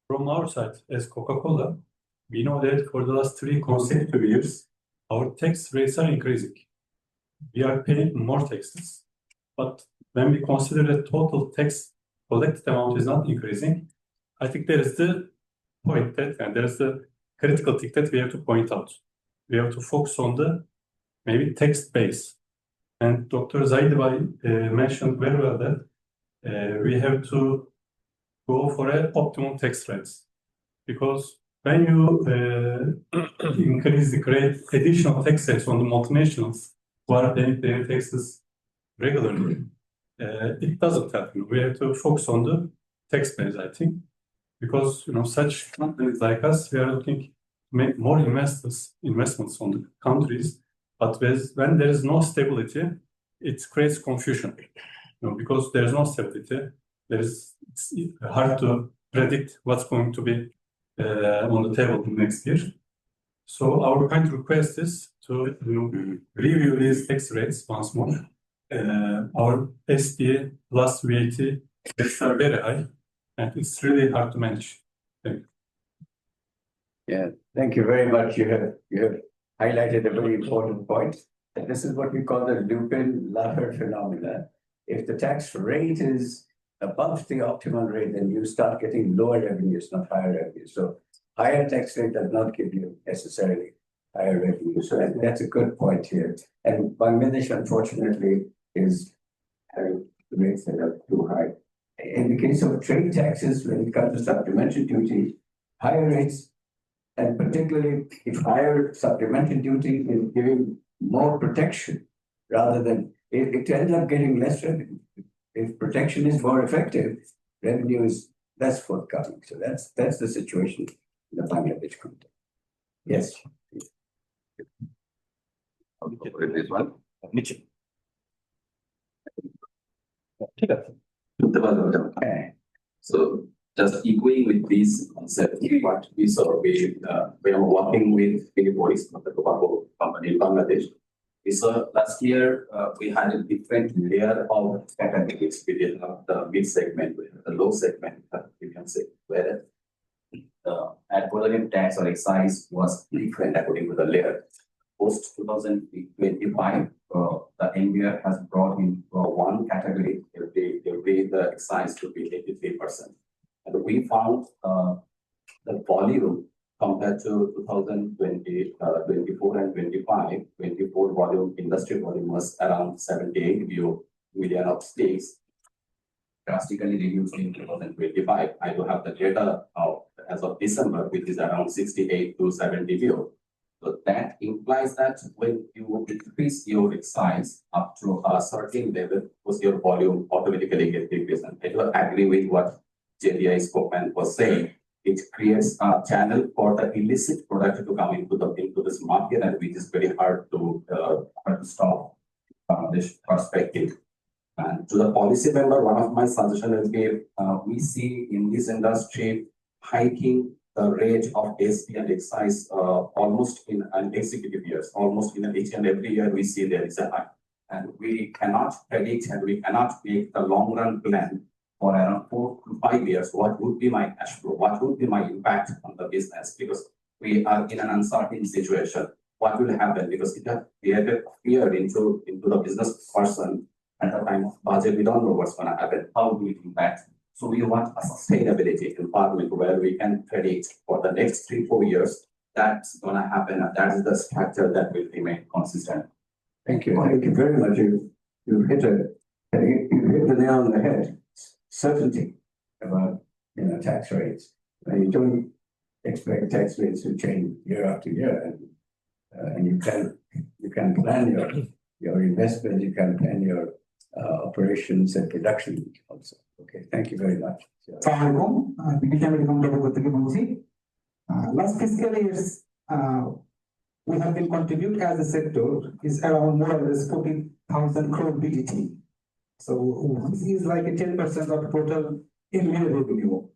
From our side, as Coca-Cola, we know that for the last 3 consecutive years, our tax rates are increasing. We are paying more taxes, but when we consider the total tax collected amount is not increasing, I think there is the point that, and there's the critical thing that we have to point out. We have to focus on the maybe text base. And Dr. Zaidi mentioned very well that we have to go for an optimum tax rates, because when you increase the great additional tax rates on the multinationals who are paying their taxes regularly, it doesn't help. We have to focus on the tax base, I think, because such companies like us, we are looking to make more investments on the countries, but when there is no stability, it creates confusion. Because there is no stability, it's hard to predict what's going to be on the table next year. So our kind request is to review these tax rates once more. Our SDA plus VAT rates are very high, and it's really hard to manage. Thank you. Yeah, thank you very much. You have highlighted a very important point. This is what we call the Lupin-Lahar phenomena. If the tax rate is above the optimal rate, then you start getting lower revenues, not higher revenues. So higher tax rate does not give you necessarily higher revenue. So that's a good point here. And Bangladesh, unfortunately, is having rates that are too high. In the case of trade taxes, when it comes to supplementary duty, higher rates, and particularly if higher supplementary duty is giving more protection rather than it ends up getting less revenue. If protection is more effective, revenue is less forthcoming. So that's the situation in the Bangladesh context. Yes. This one. নিচে Okay. So just echoing with this concept, what we saw, we are working with big boys of the tobacco company in Bangladesh. We saw last year we had a different layer of categories within the mid segment, the low segment, you can say, where the ad valorem tax or excise was different according to the layer. Post 2025, the NBR has brought in one category, they pay the excise to be 83%. And we found the volume compared to 2020, 24 and 25, 24 volume, industry volume was around 78 million of stakes, drastically reduced in 2025. I do have the data as of December, which is around 68 to 70 million. So that implies that when you increase your excise up to a certain level, because your volume automatically gets decreased. And I do agree with what JDI spokesman was saying. It creates a channel for the illicit product to come into this market, and which is very hard to stop from this perspective. And to the policy member, one of my suggestions will be we see in this industry hiking the rate of SP and excise almost in an executive years, almost in each and every year we see there is a hike. And we cannot predict and we cannot make the long run plan for around 4 to 5 years. What would be my cash flow? What would be my impact on the business? Because we are in an uncertain situation. What will happen? Because it has created fear into the business person at the time of budget. We don't know what's going to happen. How will it impact? So we want a sustainability in Parliament where we can predict for the next 3-4 years that's going to happen, and that is the structure that will remain consistent. Thank you. Thank you very much. You hit the nail on the head. Certainty about tax rates. You don't expect tax rates to change year after year, and you can plan your investment, you can plan your operations and production also. Okay, thank you very much. Last fiscal years, we have been contribute as a sector is around more or less 40,000 crore BDT. So this is like a 10% of total Indian revenue.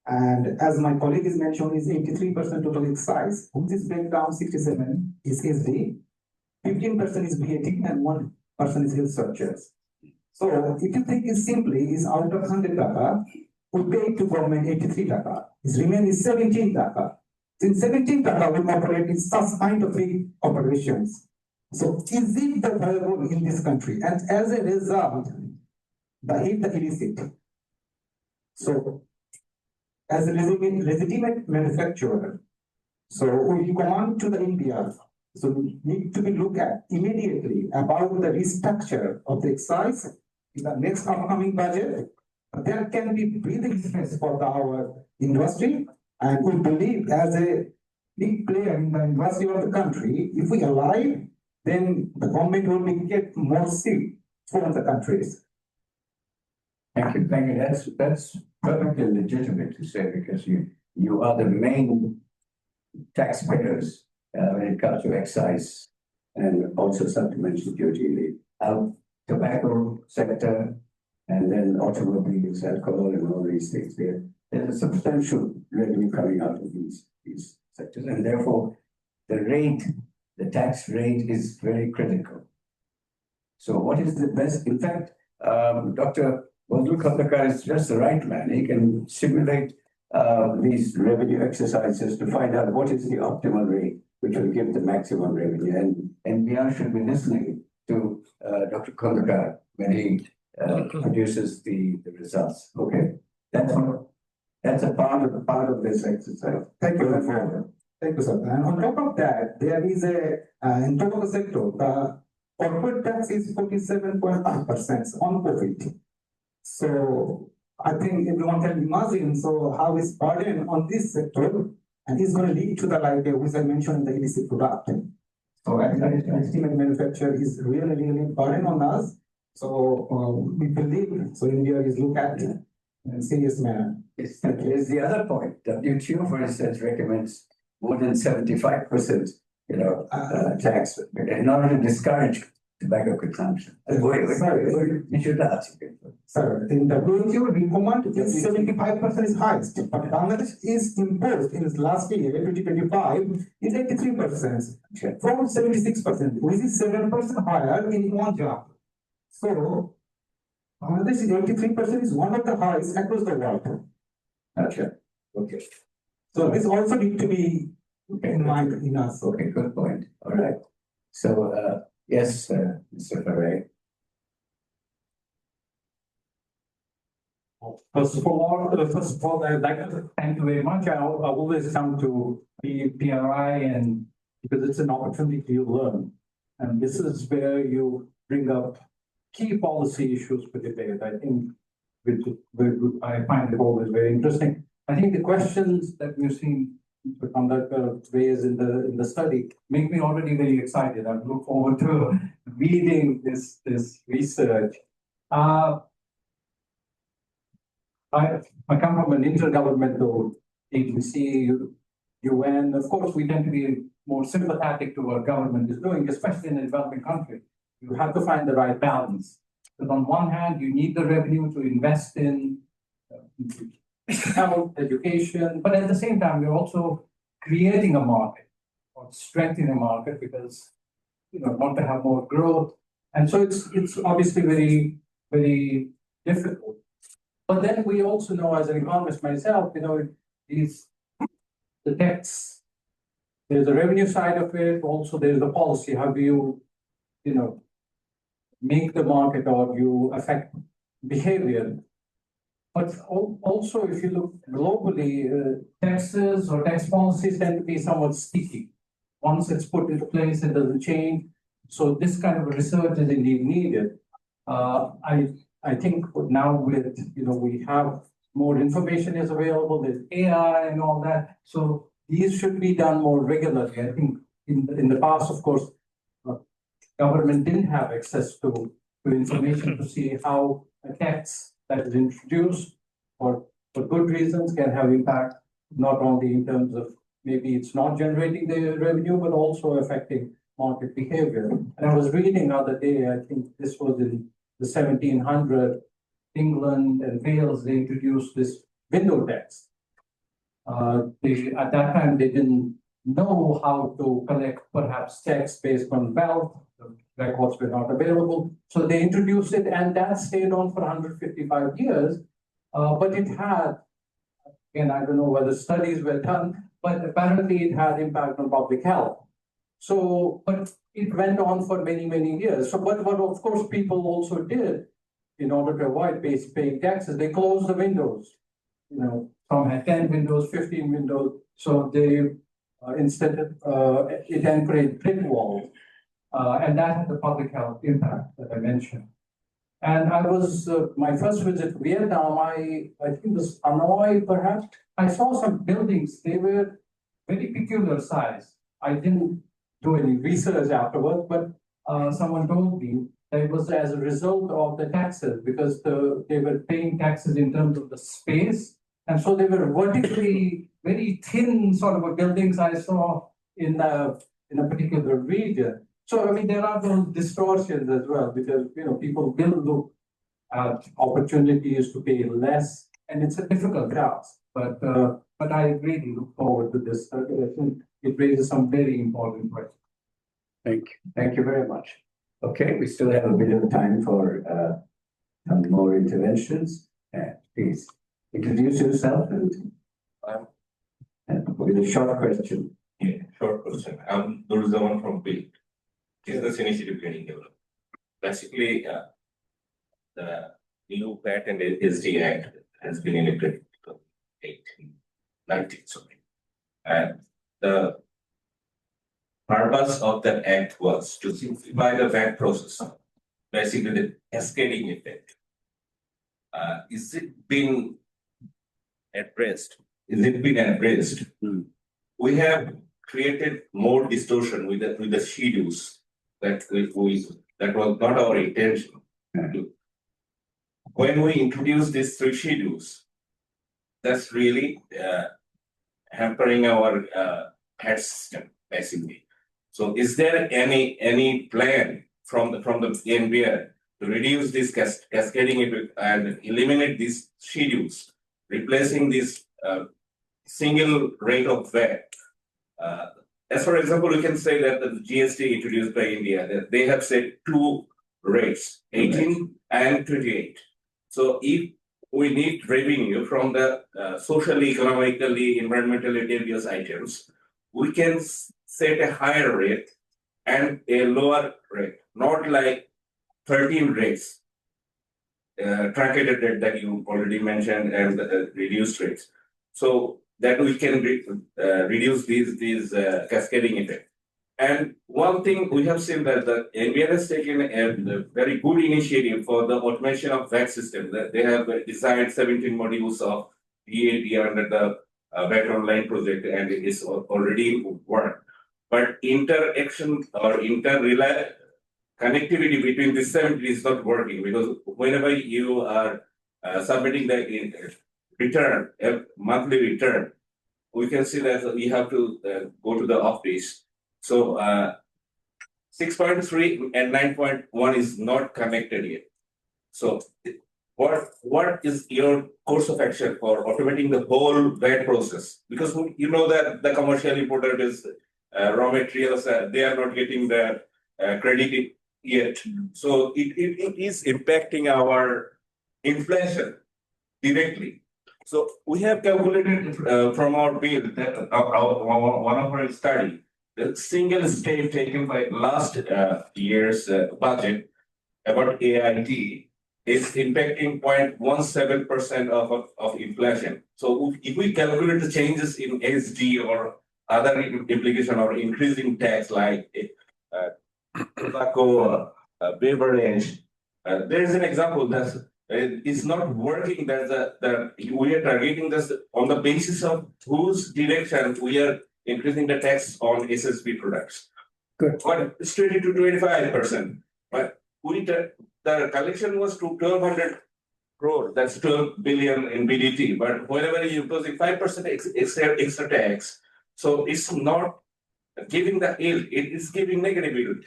And as my colleague is mentioned, is 83% total excise. This breakdown 67 is SD, 15% is VAT, and 1% is health surcharges. So if you think it simply is out of 100 taka, we pay to government 83 taka. Its remain is 17 taka. Since 17 taka will operate in such kind of big operations. So is it the viable in this country? And as a result, the illicit. So as a legitimate manufacturer, so we command to the India. So we need to be looked at immediately about the restructure of the excise in the next upcoming budget. There can be breathing space for our industry, and we believe as a big player in the industry of the country, if we alive, then the government will get more seat for the countries. Thank you. Thank you. That's perfectly legitimate to say, because you are the main taxpayers when it comes to excise and also supplementary duty, the tobacco sector, and then automobiles, alcohol, and all these things. There's a substantial revenue coming out of these sectors, and therefore the tax rate is very critical. So what is the best? In fact, Dr. Bazlul Khondker is just the right man. He can simulate these revenue exercises to find out what is the optimal rate which will give the maximum revenue. And NBR should be listening to Dr. Khondker when he produces the results. Okay, that's all. That's a part of this exercise. Thank you. Thank you, sir. And on top of that, there is in top of the sector, the corporate tax is 47.5% on profit. So I think everyone can imagine, so how is burden on this sector, and it's going to lead to the, like, which I mentioned, the illicit product. So estimate manufacture is really burden on us. So we believe, so India is looked at in a serious manner. Is the other point. WTO, for instance, recommends more than 75%, tax in order to discourage tobacco consumption. You should ask. Sir, in WTO recommend is 75% is highest, but Bangladesh is imposed in last year, 2025, is 83%, from 76%, which is 7% higher in one job. So Bangladesh is 83% is one of the highest across the world. Okay. So this also need to be in mind in us. Okay, good point. All right. So, yes, Mr. Farray. First of all, I'd like to thank you very much. I always come to PRI and because it's an opportunity to learn. And this is where you bring up key policy issues for debate. I think I find it always very interesting. I think the questions that we've seen the Khondker raise in the study make me already very excited. I look forward to reading this research. I come from an intergovernmental agency, UN. Of course, we tend to be more sympathetic to what government is doing, especially in a developing country. You have to find the right balance. Because on one hand, you need the revenue to invest in health, education, but at the same time, you're also creating a market or strengthening a market because you want to have more growth. And so it's obviously very, very difficult. But then we also know, as an economist myself, the tax, there's a revenue side of it, also there's the policy. How do you make the market or you affect behavior? But also, if you look globally, taxes or tax policies tend to be somewhat sticky. Once it's put into place, it doesn't change. So this kind of research is indeed needed. I think now with, we have more information is available, there's AI and all that. So these should be done more regularly. I think in the past, of course, government didn't have access to information to see how a tax that is introduced for good reasons can have impact, not only in terms of maybe it's not generating the revenue, but also affecting market behavior. And I was reading the other day, I think this was in the 1700s, England and Wales, they introduced this window tax. At that time, they didn't know how to collect perhaps tax based on wealth. The records were not available. So they introduced it, and that stayed on for 155 years. But it had, again, I don't know whether studies were done, but apparently it had impact on public health. So, but it went on for many, many years. So, but what of course people also did in order to avoid paying taxes, they closed the windows. Some had 10 windows, 15 windows. So they instead it encouraged brick walls. And that had the public health impact that I mentioned. And I was, my first visit to Vietnam, I think it was Hanoi perhaps, I saw some buildings, they were very peculiar size. I didn't do any research afterwards, but someone told me that it was as a result of the taxes because they were paying taxes in terms of the space. And so they were vertically very thin sort of buildings I saw in a particular region. So, I mean, there are those distortions as well, because, people will look at opportunities to pay less, and it's a difficult task. But I really look forward to this. I think it raises some very important questions. Thank you. Thank you very much. Okay, we still have a bit of time for some more interventions. Please introduce yourself and with a short question. Yeah, short question. There is the one from Bill. Business Initiative Training Development. Basically, the new VAT and SD Act has been enacted. 19, sorry. And the purpose of that act was to simplify the VAT process, basically the cascading effect. Is it been addressed? Is it been addressed? We have created more distortion with the schedules that that was not our intention. When we introduce these 3 schedules, that's really hampering our health system, basically. So, is there any plan from the NBR to reduce this cascading effect and eliminate these schedules, replacing this single rate of VAT? As for example, we can say that the GST introduced by India, that they have set 2 rates, 18 and 28. So, if we need revenue from the socially, economically, environmentally devious items, we can set a higher rate and a lower rate, not like 13 rates, truncated rate that you already mentioned, and reduced rates. So that we can reduce these cascading effect. And one thing we have seen that the NBR has taken a very good initiative for the automation of VAT system. That they have designed 17 modules of VAT under the VAT Online project, and it is already work. But interaction or connectivity between the 17 is not working, because whenever you are submitting the return, a monthly return, we can see that we have to go to the office. So 6.3 and 9.1 is not connected yet. So what is your course of action for automating the whole VAT process? Because you know that the commercial importer is raw materials, they are not getting the credit yet. So it is impacting our inflation directly. So we have calculated from our bill that one of our study, the single step taken by last year's budget about AIT is impacting 0.17% of inflation. So if we calculate the changes in SD or other implication or increasing tax like tobacco, beverage, there is an example that it's not working. That we are targeting this on the basis of whose direction we are increasing the tax on SSB products. Good. But it's 20 to 25%. But the collection was to 1,200 crore. That's 12 billion in BDT. But whenever you're imposing 5% extra tax, so it's not giving the yield, it is giving negative yield.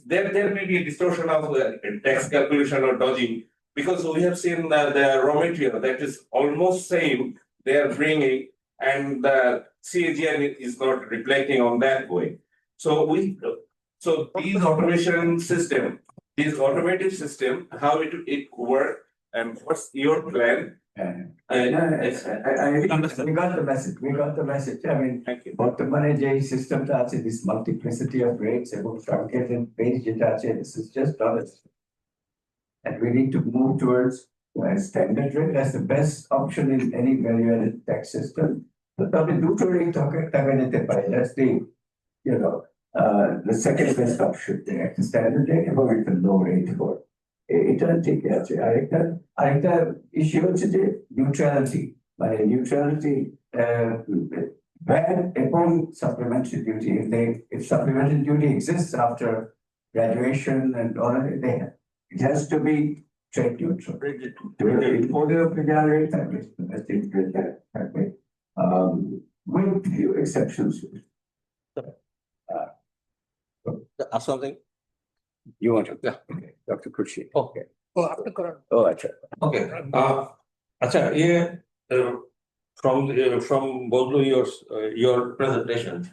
There may be a distortion of tax calculation or dodging, because we have seen the raw material that is almost same they are bringing, and the CAGR is not reflecting on that way. So these automation system, this automated system, how it work, and what's your plan? We got the message. We got the message. I mean, bottom system this multiplicity of rates about truncated page data. This is just honest. And we need to move towards a standard rate as the best option in any value-added tax system. But that's the, the second best option. The standard rate about the low rate for. Arekta issue neutrality. By neutrality, ban upon supplementary duty. If supplementary duty exists after graduation and all of it, it has to be trade neutral. With few exceptions. Ask something? You want to? Yeah. Okay. Dr. Kurshi. Okay. Oh, after Karan. Oh, that's right. Okay. From Bazlul, your presentation,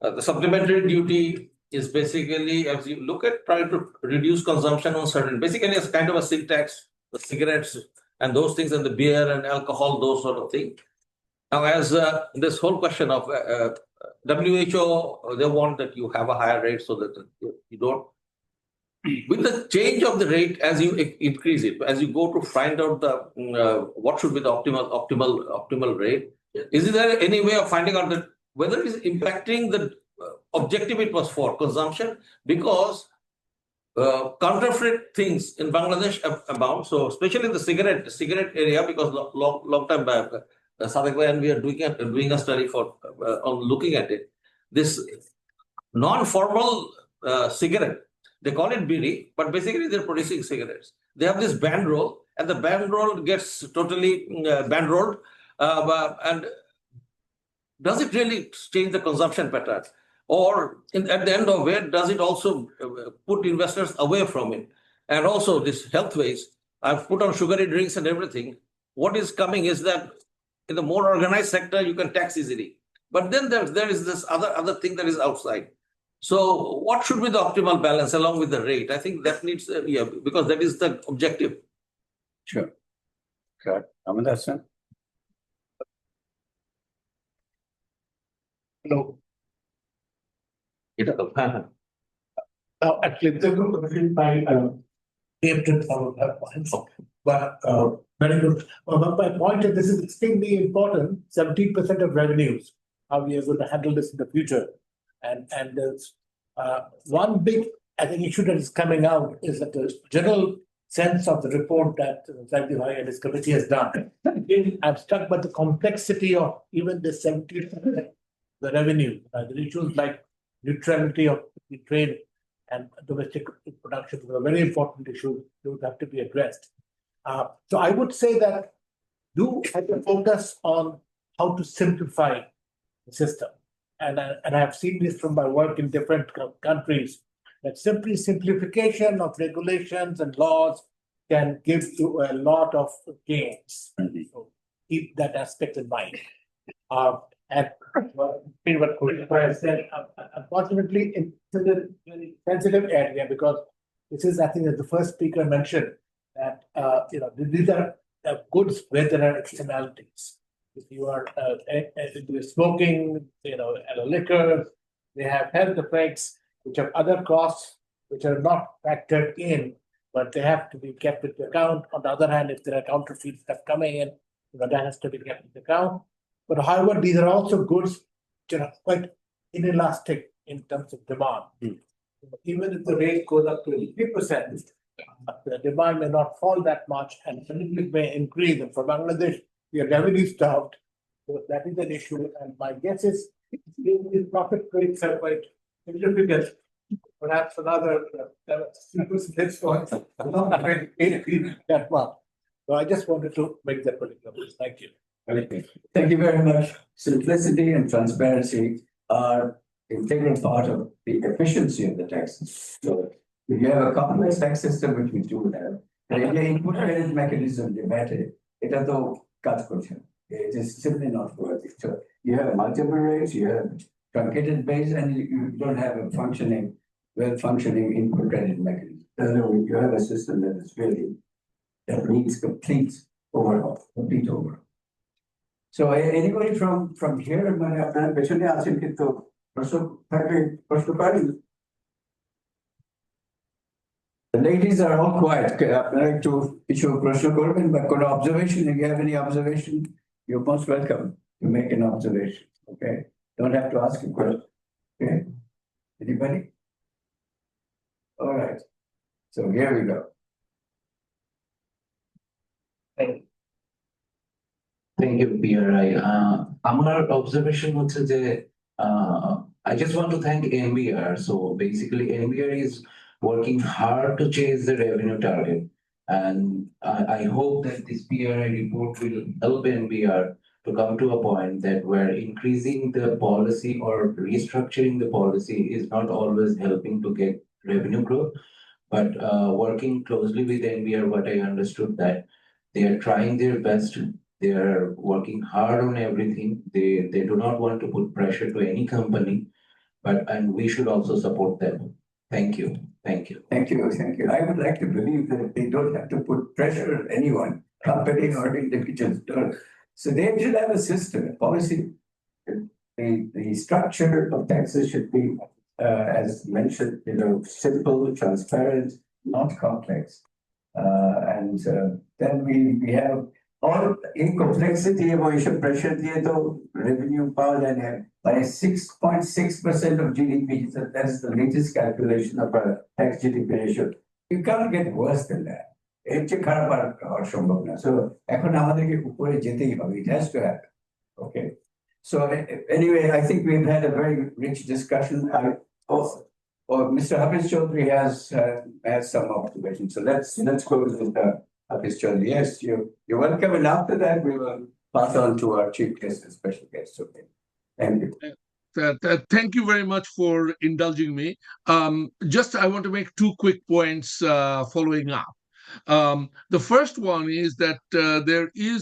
the supplementary duty is basically, as you look at trying to reduce consumption on certain, basically it's kind of a sin tax, the cigarettes and those things, and the beer and alcohol, those sort of things. Now, as this whole question of WHO, they want that you have a higher rate so that you don't. With the change of the rate, as you increase it, as you go to find out the what should be the optimal rate, Is there any way of finding out that whether it is impacting the objective it was for, consumption? Because counterfeit things in Bangladesh abound. So especially in the cigarette area, because long time back, Sadiq bhai and we are doing a study for on looking at it. This non-formal cigarette, they call it bidi, but basically they're producing cigarettes. They have this band roll, and the band roll gets totally band rolled, and does it really change the consumption pattern? Or at the end of it, does it also put investors away from it? And also this health waste, I've put on sugary drinks and everything. What is coming is that in the more organized sector, you can tax easily. But then there is this other thing that is outside. So what should be the optimal balance along with the rate? I think that needs, because that is the objective. Sure. Good. Amanda-san? Hello. Actually, the good question by Captain for that point. But very good. My point is this is extremely important. 17% of revenues, how we are going to handle this in the future. And there's one big, I think, issue that is coming out is that the general sense of the report that Zaidi and his committee has done. I'm struck by the complexity of even the 17% the revenue. The issues like neutrality of the trade and domestic production are very important issues that would have to be addressed. So I would say that do have to focus on how to simplify the system. And I have seen this from my work in different countries, that simply simplification of regulations and laws can give you a lot of gains. So keep that aspect in mind. And what I said, unfortunately, it's a very sensitive area because this is, I think, as the first speaker mentioned, that these are goods where there are externalities. If you are smoking, liquor, they have health effects, which have other costs which are not factored in, but they have to be kept into account. On the other hand, if there are counterfeit stuff coming in, that has to be kept into account. But however, these are also goods which are quite inelastic in terms of demand. Even if the rate goes up to 3%, the demand may not fall that much and it may increase. And for Bangladesh, we are revenue starved. So that is an issue. And my guess is these profit rates are quite significant. Perhaps another 6 points. That one. So I just wanted to make that particular point. Thank you. Thank you very much. Simplicity and transparency are integral part of the efficiency of the tax system. So if you have a complex tax system, which we do have, and if you input credit mechanism debated, it has no cut question. It is simply not worth it. So you have multiple rates, you have truncated base, and you don't have a well-functioning input credit mechanism. You have a system that is really that needs complete overhaul. So anybody from here, the ladies are all quiet. I'd like to issue a question, but observation. If you have any observation, you're most welcome to make an observation. Okay, don't have to ask a question. Okay, anybody? All right. So here we go. Thank you, PRI. Our observation was that I just want to thank NBR. So basically, NBR is working hard to chase the revenue target. And I hope that this PRI report will help NBR to come to a point that where increasing the policy or restructuring the policy is not always helping to get revenue growth. But working closely with NBR, what I understood that they are trying their best. They are working hard on everything. They do not want to put pressure to any company, and we should also support them. Thank you. Thank you. Thank you. Thank you. I would like to believe that they don't have to put pressure on anyone, company or individuals. So they should have a system, a policy. The structure of taxes should be, as mentioned, simple, transparent, not complex. And then we have और in complexity है वो issue pressure दिए तो revenue power and have by 6.6% of GDP. So that is the latest calculation of our tax GDP ratio. You can't get worse than that. এর চেয়ে খারাপ আর হওয়ার সম্ভব না। So এখন আমাদেরকে উপরে যেতেই হবে. It has to happen. Okay. So anyway, I think we've had a very rich discussion. Mr. Hafiz Chaudhry has some observations. So let's go with Mr. Hafiz Chaudhry. Yes, you're welcome. And after that, we will pass on to our chief guest and special guest. Okay. Thank you. Thank you very much for indulging me. Just I want to make two quick points following up. The first one is that there is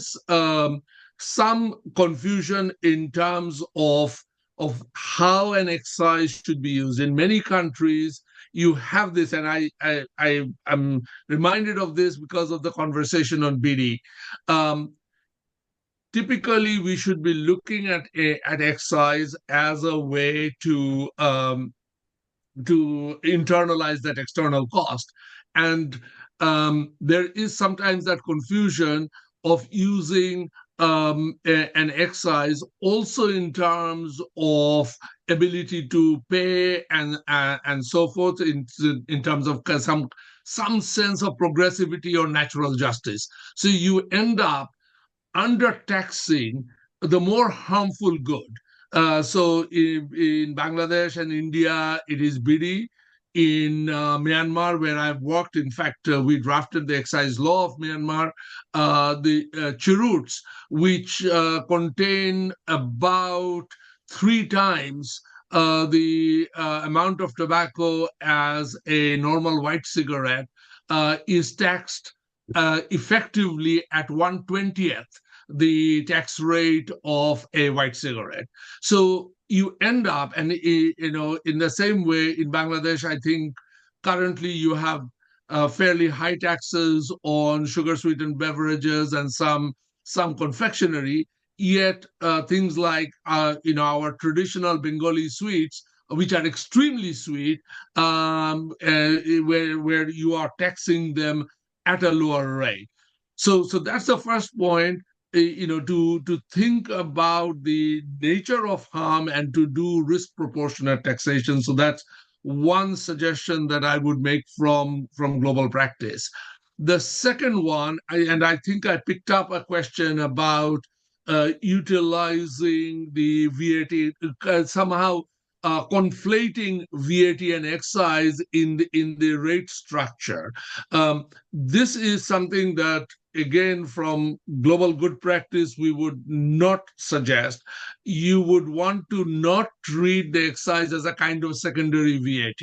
some confusion in terms of how an excise should be used. In many countries, you have this, and I am reminded of this because of the conversation on BD. Typically, we should be looking at excise as a way to internalize that external cost. And there is sometimes that confusion of using an excise also in terms of ability to pay and so forth in terms of some sense of progressivity or natural justice. So you end up under-taxing the more harmful good. So in Bangladesh and India, it is BD. In Myanmar, where I've worked, in fact, we drafted the excise law of Myanmar, the cheroots, which contain about 3 times the amount of tobacco as a normal white cigarette, is taxed effectively at 1/20th the tax rate of a white cigarette. So you end up, and in the same way in Bangladesh, I think currently you have fairly high taxes on sugar-sweetened beverages and some confectionery. Yet things like our traditional Bengali sweets, which are extremely sweet, where you are taxing them at a lower rate. So that's the first point. To think about the nature of harm and to do risk proportionate taxation. So that's one suggestion that I would make from global practice. The second one, and I think I picked up a question about utilizing the VAT, somehow conflating VAT and excise in the rate structure. This is something that, again, from global good practice, we would not suggest. You would want to not treat the excise as a kind of secondary VAT.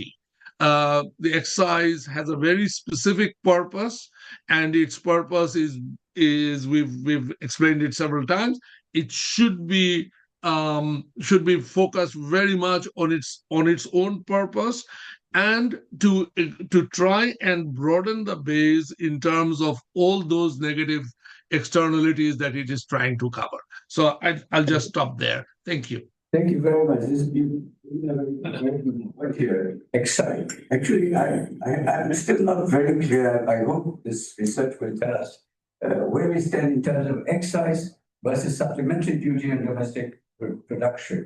The excise has a very specific purpose, and its purpose is we've explained it several times. It should be focused very much on its own purpose, and to try and broaden the base in terms of all those negative externalities that it is trying to cover. So I'll just stop there. Thank you. Thank you very much. This is very good point here. Excise. Actually, I'm still not very clear. I hope this research will tell us where we stand in terms of excise versus supplementary duty on domestic production.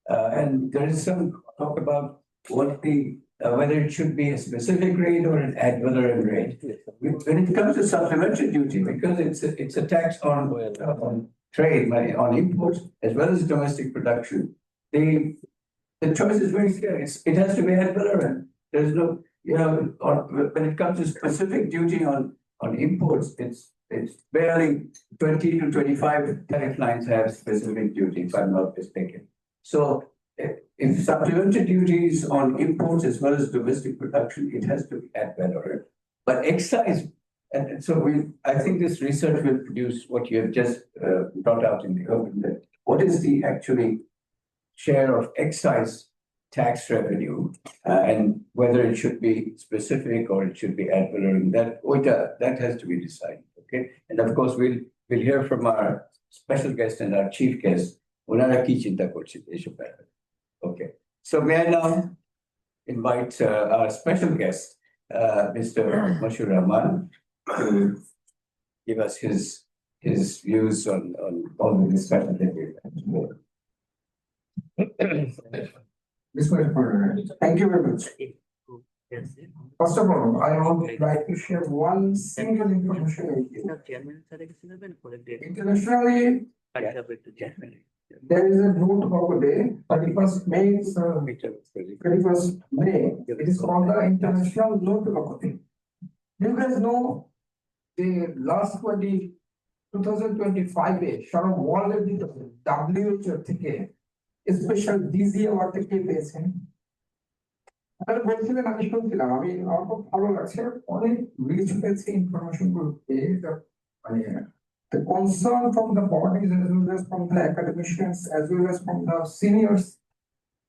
And there is some talk about whether it should be a specific rate or an ad valorem rate. When it comes to supplementary duty, because it's a tax on trade, on imports, as well as domestic production, the choice is very clear. It has to be ad valorem. There's no, when it comes to specific duty on imports, it's barely 20 to 25 tariff lines have specific duty, if I'm not mistaken. So if supplementary duties on imports as well as domestic production, it has to be ad valorem. But excise, and so I think this research will produce what you have just brought out in the open. What is the actually share of excise tax revenue, and whether it should be specific or it should be ad valorem? That has to be decided. Okay, and of course we'll hear from our special guest and our chief guest. ওনারা কি চিন্তা করছেন এইসব ব্যাপারে? Okay, so may I now invite our special guest, Mr. Mashiur Rahman, to give us his views on all the discussion that we've had. Thank you very much. First of all, I would like to share one single information with you. Internationally, there is a note of the day, 31st May, 31st May. It is called the International Note of the Day. You guys know the last 2025 সারা ওয়ার্ল্ডের ভিতরে WHO থেকে special DG award থেকে পেয়েছেন। আর বলছিলেন আমি শুনছিলাম, আমার খুব ভালো লাগছে, অনেক রিচ পেয়েছে ইনফরমেশন গুলো পেয়ে, মানে the concern from the bodies as well as from the academicians as well as from the seniors.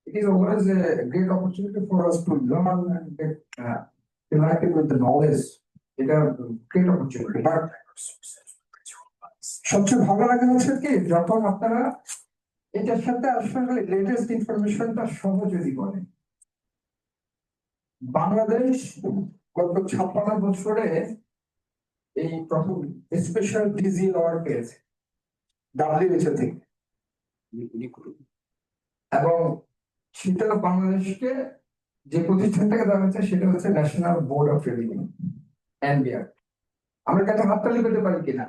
It is always a great opportunity for us to learn and get delighted with the knowledge. It is a great opportunity. But সবচেয়ে ভালো লাগে হচ্ছে কি যখন আপনারা এটার সাথে আসলে লেটেস্ট ইনফরমেশনটা সহযোগী করেন। বাংলাদেশ গত 56 বছরে এই প্রথম স্পেশাল ডিজি অ্যাওয়ার্ড পেয়েছে WHO থেকে, এবং সেটা বাংলাদেশকে যে প্রতিষ্ঠানটাকে দেওয়া হচ্ছে সেটা হচ্ছে national board of revenue, NBR। আমরা কাছে হাততালি পেতে পারি কিনা?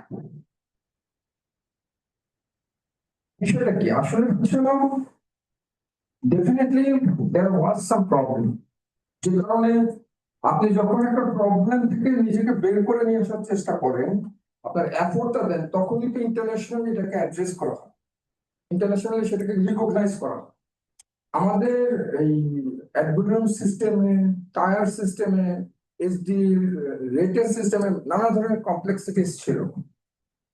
বিষয়টা কি আসলে হচ্ছে, ডেফিনেটলি দেয়ার ওয়াজ সাম প্রবলেম, যে কারণে আপনি যখন একটা প্রবলেম থেকে নিজেকে বের করে নিয়ে আসার চেষ্টা করেন, আপনার এফোর্টটা দেন, তখনই তো ইন্টারন্যাশনালি এটাকে অ্যাড্রেস করা হয়, ইন্টারন্যাশনালি সেটাকে রিকগনাইজ করা হয়। আমাদের এই অ্যাডমিনিস্ট্রেশন সিস্টেমে, টায়ার সিস্টেমে, এসডি রেটের সিস্টেমে নানা ধরনের কমপ্লেক্সিটিস ছিল।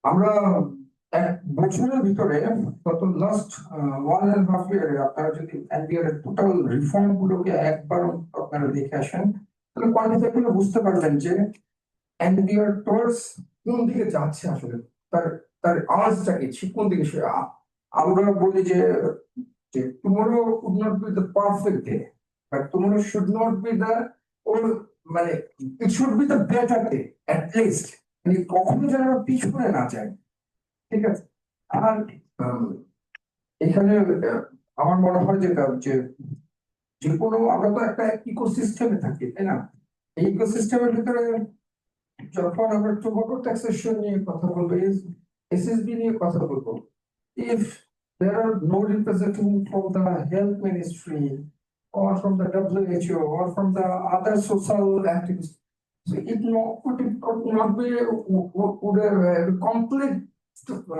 আমরা এক বছরের ভিতরে গত লাস্ট 1.5 ইয়ারে আপনারা যদি NBR এর টোটাল রিফর্ম গুলোকে একবার আপনারা দেখে আসেন, তাহলে কোয়ান্টিফাই করে বুঝতে পারবেন যে NBR টুয়ার্ডস কোন দিকে যাচ্ছে, আসলে তার আওয়াজটা কি কোন দিকে। আমরা বলি যে tomorrow would not be the perfect day, but tomorrow should not be the, or মানে it should be the better day at least, মানে কখনো যেন পিছনে না যায়, ঠিক আছে। আর এখানে আমার মনে হয় যেটা যে কোনো, আমরা তো একটা ইকোসিস্টেমে থাকি, তাই না? এই ইকোসিস্টেমের ভিতরে যখন আমরা টোবাকো ট্যাক্সেশন নিয়ে কথা বলবো, SSB নিয়ে কথা বলবো, if there are no representatives from the health ministry or from the WHO or from the other social activists, so it could not be would a complete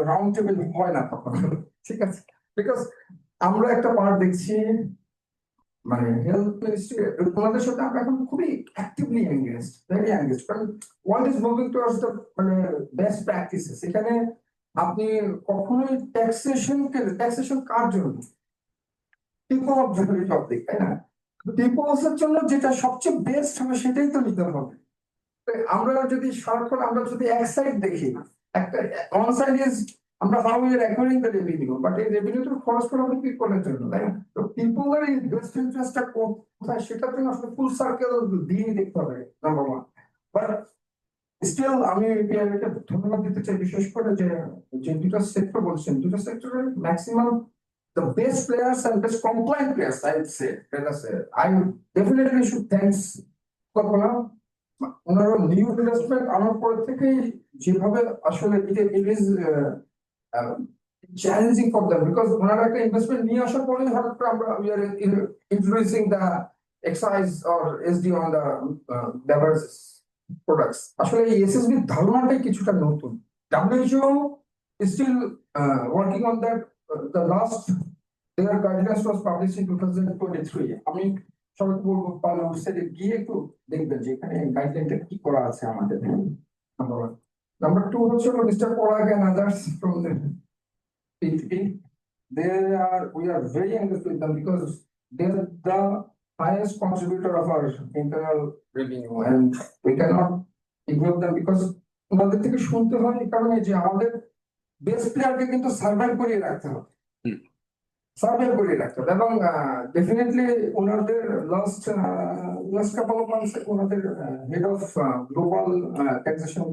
round table হয় না তখন, ঠিক আছে। বিকজ আমরা একটা পার্ট দেখছি, মানে health ministry ওনাদের সাথে আমরা এখন খুবই অ্যাক্টিভলি এনগেজড, ভেরি এনগেজড, কারণ world is moving towards the মানে বেস্ট প্র্যাকটিসেস। এখানে আপনি কখনোই ট্যাক্সেশন কার জন্য? পিপল অফ দ্য রিপাবলিক, তাই না? পিপলসের জন্য যেটা সবচেয়ে বেস্ট হবে সেটাই তো নিতে হবে। আমরা যদি সারাক্ষণ আমরা যদি এক সাইড দেখি, একটা অন সাইড ইজ আমরা how we are acquiring the revenue, but এই রেভিনিউ তো খরচ করা হবে পিপলের জন্য, তাই না? তো পিপলের এই বেস্ট ইন্টারেস্টটা কোথায়, সেটার জন্য আসলে ফুল সার্কেল দিয়ে দেখতে হবে, নাম্বার ওয়ান। বাট স্টিল আমি পিআরআইকে ধন্যবাদ দিতে চাই, বিশেষ করে যে দুটো সেক্টর বলছেন, দুটো সেক্টরের maximum the best players and best compliant players, I would say, let us say, I definitely should thanks ওনারা নিউ ইনভেস্টমেন্ট আমার পর থেকে যেভাবে আসলে it is challenging for them, because ওনারা একটা ইনভেস্টমেন্ট নিয়ে আসার পরে হঠাৎ করে আমরা we are introducing the excise or SD on the diverse products. আসলে এই SSB ধারণাটাই কিছুটা নতুন। WHO is still working on that. The last their guidelines was published in 2023. আমি সবাইকে বলবো পারলে ওয়েবসাইটে গিয়ে একটু দেখবেন যে এখানে গাইডলাইনটা কি করা আছে আমাদের, নাম্বার ওয়ান। নাম্বার টু হচ্ছে মিস্টার পরাগ and others from the PTP. We are very engaged with them because they are the highest contributor of our internal revenue and we cannot ignore them, because ওনাদের থেকে শুনতে হয় এই কারণে যে আমাদের বেস্ট প্লেয়ারকে কিন্তু সার্ভাইভ করিয়ে রাখতে হবে, এবং ডেফিনেটলি ওনাদের লাস্ট কাপল অফ মান্থস ওনাদের হেড অফ গ্লোবাল ট্যাক্সেশন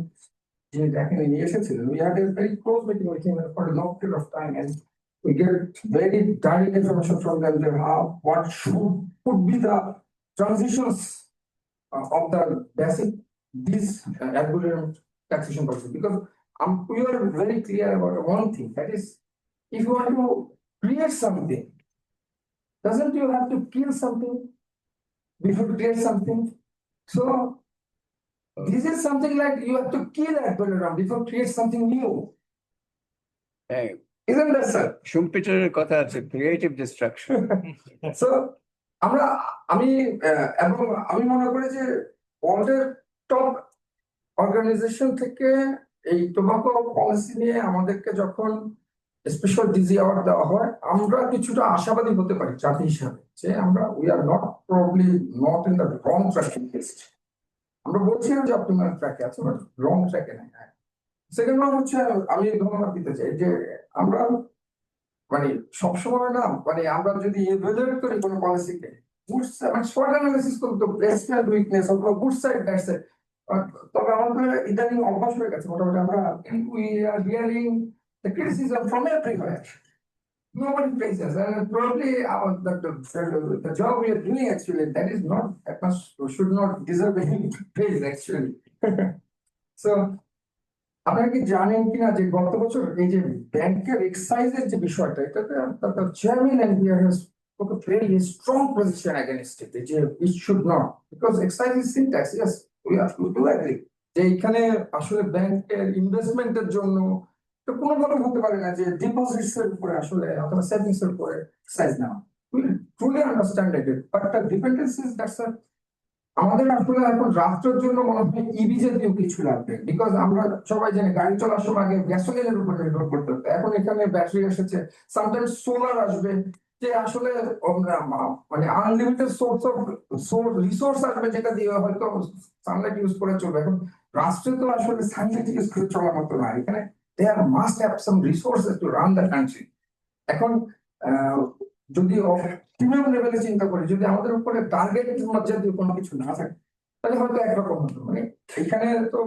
যিনি দেখেন নিয়ে এসেছিলেন, we had a very close meeting with him for a long period of time, and we get very direct information from them that how what could be the transitions of the basic this algorithm taxation policy, because we are very clear about one thing, that is, if you want to create something, doesn't you have to kill something before to create something? So this is something like you have to kill algorithm before create something new. Hey, Isn't that, sir? Schumpeter's কথা আছে, creative destruction. So আমি মনে করি যে ওয়ার্ল্ডের top organisation থেকে এই tobacco policy নিয়ে আমাদেরকে যখন স্পেশাল ডিজি অ্যাওয়ার্ড দেওয়া হয়, আমরা কিছুটা আশাবাদী হতে পারি জাতি হিসাবে যে আমরা we are not probably not in the wrong tracking list. আমরা বলছিলাম যে অপটিমাল ট্র্যাকে আছে, বাট রং ট্র্যাকে নেই। সেকেন্ড ওয়ান হচ্ছে, আমি ধন্যবাদ দিতে চাই যে আমরা মানে সবসময় না, মানে আমরা যদি ইভালুয়েট করি কোনো পলিসিকে, গুড মানে শর্ট অ্যানালিসিস করতে বেস্ট সাইড উইকনেস অথবা গুড সাইড ব্যাড সাইড, তবে আমাদের ইদানিং অভ্যাস হয়ে গেছে মোটামুটি আমরা we R hearing the criticism from everywhere. Nobody praises, and probably the job we are doing actually, that is not that much, should not deserve any praise actually. So আপনারা কি জানেন কিনা যে গত বছর এই যে ব্যাংকের এক্সাইজের যে বিষয়টা, এটাতে chairman and here has took a very strong position against it, যে it should not, because excise is syntax, yes, we do agree যে এখানে আসলে ব্যাংকের ইনভেস্টমেন্টের জন্য তো কোনোভাবে হতে পারে না যে ডিপোজিটস এর উপরে আসলে অথবা সেভিংস এর উপরে এক্সাইজ নেওয়া। we truly understand it, but the dependencies, that's a আমাদের আসলে এখন রাষ্ট্রের জন্য মনে হয় ইভি জাতীয় কিছু লাগবে, বিকজ আমরা সবাই জানি গাড়ি চলার সময় আগে গ্যাসোলিনের উপর নির্ভর করতে হতো, এখন এখানে ব্যাটারি এসেছে, সামটাইমস সোলার আসবে, যে আসলে মানে আনলিমিটেড সোর্স রিসোর্স আসবে যেটা দিয়ে হয়তো সানলাইট ইউজ করে চলবে। এখন রাষ্ট্রে তো আসলে সানলাইট ইউজ করে চলার মতো না, এখানে they are must have some resources to run the country. এখন যদি অপটিমাম লেভেলে চিন্তা করি, যদি আমাদের উপরে টার্গেট জাতীয় কোনো কিছু না থাকে, তাহলে হয়তো একরকম হতো। মানে এখানে তো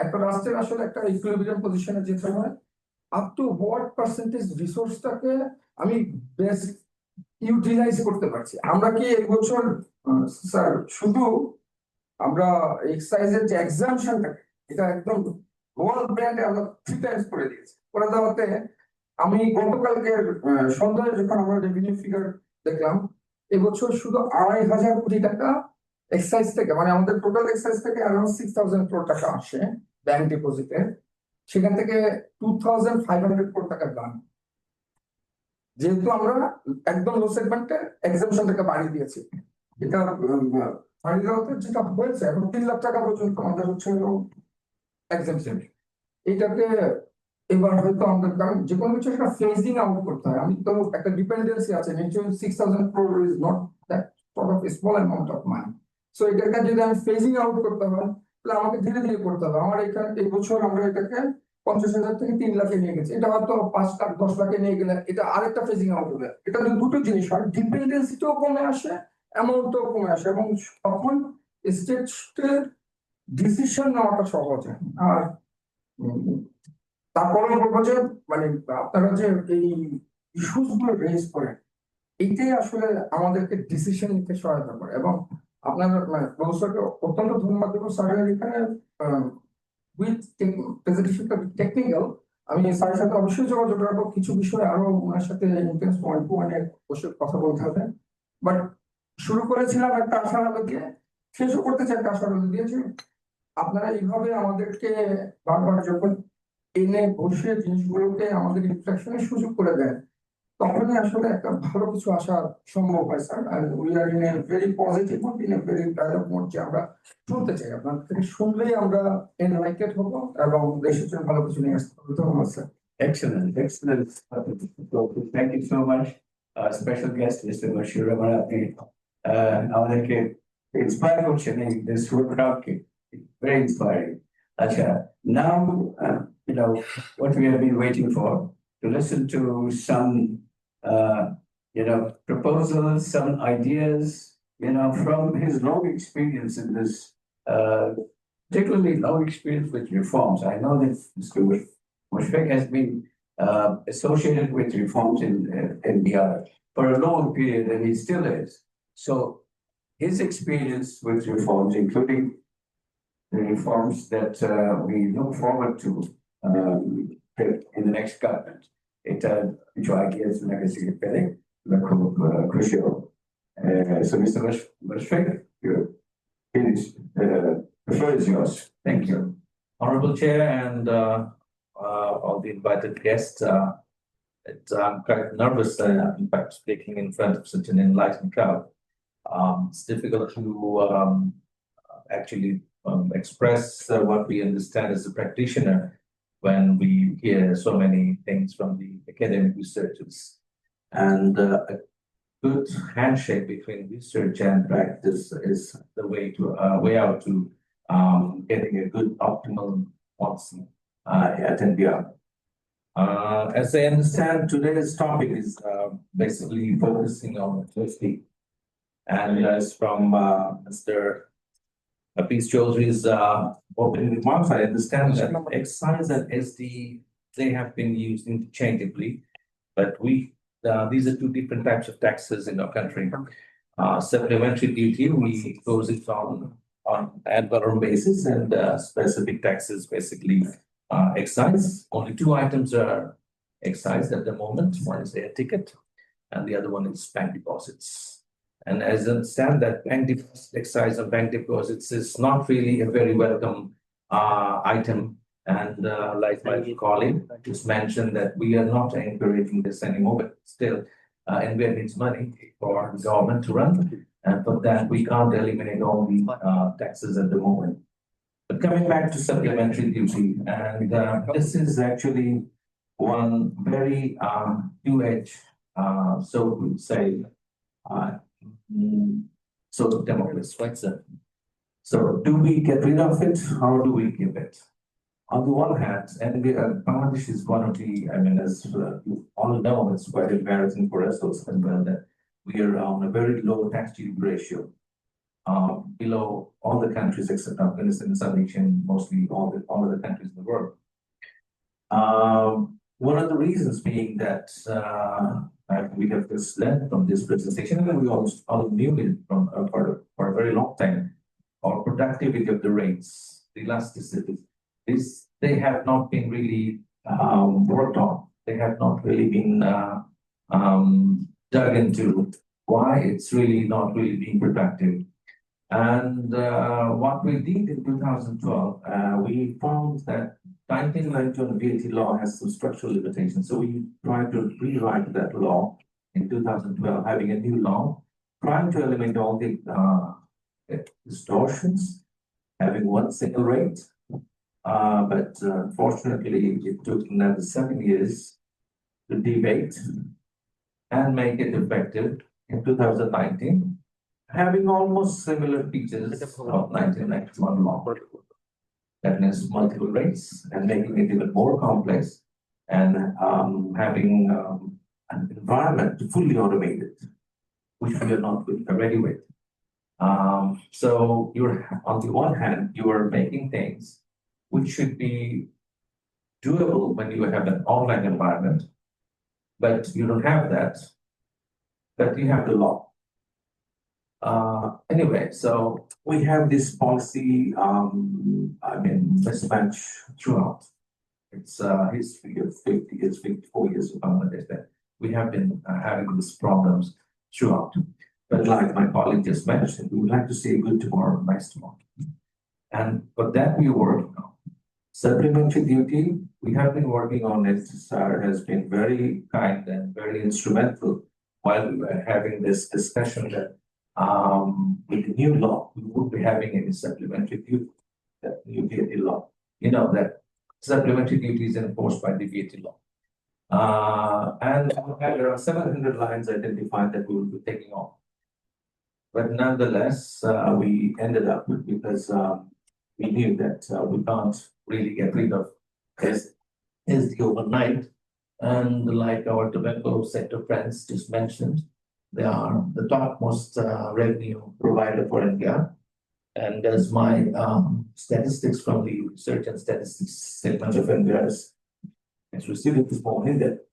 একটা রাষ্ট্রের আসলে একটা ইকুইলিব্রিয়াম পজিশনে যেতে হয়, আপ টু হোয়াট পার্সেন্টেজ রিসোর্সটাকে আমি বেস্ট ইউটিলাইজ করতে পারছি। আমরা কি এই বছর স্যার শুধু আমরা এক্সাইজের যে এক্সাম্পশনটাকে, এটা একদম ওয়ার্ল্ড ব্র্যান্ডে আমরা 3 টাইমস করে দিয়েছি। করে দেওয়াতে আমি গতকালকে সন্ধ্যায় যখন আমরা রেভিনিউ ফিগার দেখলাম, এবছর শুধু 2,500 কোটি টাকা এক্সাইজ থেকে, মানে আমাদের টোটাল এক্সাইজ থেকে অ্যারাউন্ড 6,000 crore টাকা আসে ব্যাংক ডিপোজিটে, সেখান থেকে 2,500 crore টাকা দান, যেহেতু আমরা একদম লো সেগমেন্টে এক্সাম্পশনটাকে বাড়িয়ে দিয়েছি। এটা বাড়িয়ে দেওয়াতে যেটা হয়েছে, এখন 3 লাখ টাকা পর্যন্ত আমাদের হচ্ছে এক্সাম্পশন। এটাকে এবার হয়তো আমাদের, কারণ যে কোনো কিছু একটা ফেজিং আউট করতে হয়। আমি তো একটা ডিপেন্ডেন্সি আছে, নিশ্চয়ই 6,000 crore is not that sort of small amount of money. So এটাকে যদি আমি ফেজিং আউট করতে হয়, তাহলে আমাকে ধীরে ধীরে করতে হবে। আমার এখানে এই বছর আমরা এটাকে 50,000 থেকে 3 লাখে নিয়ে গেছি, এটা হয়তো 5 লাখ 10 লাখে নিয়ে গেলে এটা আরেকটা ফেজিং আউট হবে। এটা দুটো জিনিস হয়, ডিপেন্ডেন্সিটাও কমে আসে, অ্যামাউন্টটাও কমে আসে, এবং তখন স্টেটের ডিসিশন নেওয়াটা সহজ হয়। আর তারপরে বলবো যে মানে আপনারা যে এই ইস্যুস গুলো রেজ করেন, এইটাই আসলে আমাদেরকে ডিসিশন নিতে সহায়তা করে। এবং আপনার মানে প্রফেসরকে অত্যন্ত ধন্যবাদ দেবো। স্যারের এখানে উইথ প্রেজেন্টেশনটা টেকনিক্যাল, আমি স্যারের সাথে অবশ্যই যোগাযোগ রাখবো, কিছু বিষয়ে আরো ওনার সাথে ইন্টেন্স পয়েন্ট টু পয়েন্টে বসে কথা বলতে হবে। বাট শুরু করেছিলাম একটা আশার আলো দিয়ে, শেষও করতে চাই একটা আশার আলো দিয়ে, যে আপনারা এইভাবে আমাদেরকে বারবার যখন এনে বসে জিনিসগুলোকে আমাদের ইন্টারাকশনের সুযোগ করে দেন, তখনই আসলে একটা ভালো কিছু আসা সম্ভব হয় স্যার। আর we are in a very positive mode, in a very dialogue mode, যে আমরা শুনতে চাই, আপনার থেকে শুনলেই আমরা এনলাইটেড হব এবং দেশের জন্য ভালো কিছু নিয়ে আসতে পারবো। ধন্যবাদ sir. Excellent, excellent. So, thank you so much. Special guest, Mr. Mashiur Rahaman, আপনি আমাদেরকে inspire করছেন এই this workshop, very inspiring. Acha, now you know what we have been waiting for, to listen to some you know proposals, some ideas, you know, from his long experience in this particularly no experience with reforms. I know that Mr. Mushfeq has been associated with reforms in NBR for a long period, and he still is. So his experience with reforms, including the reforms that we look forward to in the next government, which I guess legacy very crucial. So, Mr. Mushfeq, you're finished. The floor is yours. Thank you. Honorable Chair and all the invited guests, I'm quite nervous, in fact, speaking in front of such an enlightened crowd. It's difficult to actually express what we understand as a practitioner when we hear so many things from the academic researchers. And a good handshake between research and practice is the way out to getting a good optimal policy at NBR. As I understand, today's topic is basically focusing on safety. And as from Mr. Hafiz Chaudhry's opening remarks, I understand that excise and SD, they have been used interchangeably, but these are two different types of taxes in our country. Supplementary duty, we impose it on ad valorem basis, and specific taxes, basically excise. Only two items are excised at the moment. One is air ticket, and the other one is bank deposits. And as I understand that bank deposits, excise of bank deposits is not really a very welcome item. And like my colleague just mentioned, that we are not encouraging this anymore, but still, NBR needs money for the government to run. And for that, we can't eliminate all the taxes at the moment. But coming back to supplementary duty, and this is actually one very two-edged, so we say, sort of Democrats, right, sir? So do we get rid of it or do we give it? On the one hand, and Bangladesh is one of the, as you all know, it's quite embarrassing for us also as well that we are on a very low tax GDP ratio, below all the countries except Afghanistan and South Asia, and mostly all other countries in the world. One of the reasons being that we have just learned from this presentation, and we all knew it from for a very long time, our productivity of the rates, the elasticity, they have not been really worked on. They have not really been dug into why it's really not really being productive. And what we did in 2012, we found that 1991 VAT law has some structural limitations. So we tried to rewrite that law in 2012, having a new law, trying to eliminate all the distortions, having one single rate. But unfortunately, it took another 7 years to debate and make it effective in 2019, having almost similar features of 1991 law. That means multiple rates and making it even more complex, and having an environment fully automated, which we are not ready with. So you're on the one hand, you are making things which should be doable when you have an online environment, but you don't have that, but you have the law. Anyway, so we have this policy, mismatch throughout. It's history of 50 years, 54 years of Bangladesh that we have been having these problems throughout. But like my colleague just mentioned, we would like to see a good tomorrow, nice tomorrow. And for that we work on. Supplementary duty, we have been working on it. SAR has been very kind and very instrumental while we were having this discussion that with the new law, we would be having any supplementary duty, the new VAT law. You know that supplementary duty is enforced by the VAT law. And there are 700 lines identified that we will be taking off. But nonetheless, we ended up because we knew that we can't really get rid of SD overnight. And like our tobacco sector friends just mentioned, they are the topmost revenue provider for India. And as my statistics from the Research and Statistics segment of NBRS has received this morning, that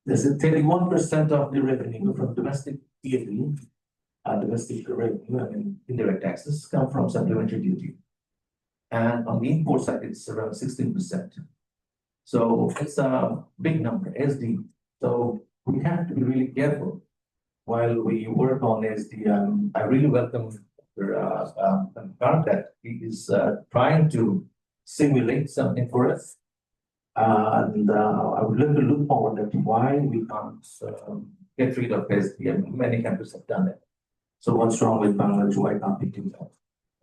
there's a 31% of the revenue from domestic VAT, domestic revenue, I mean indirect taxes come from supplementary duty. And on the import side, it's around 16%. So it's a big number, SD. So we have to be really careful while we work on SD. I really welcome that he is trying to simulate something for us. And I would like to look forward at why we can't get rid of SD. I mean, many countries have done it. So what's wrong with Bangladesh? Why can't we do that?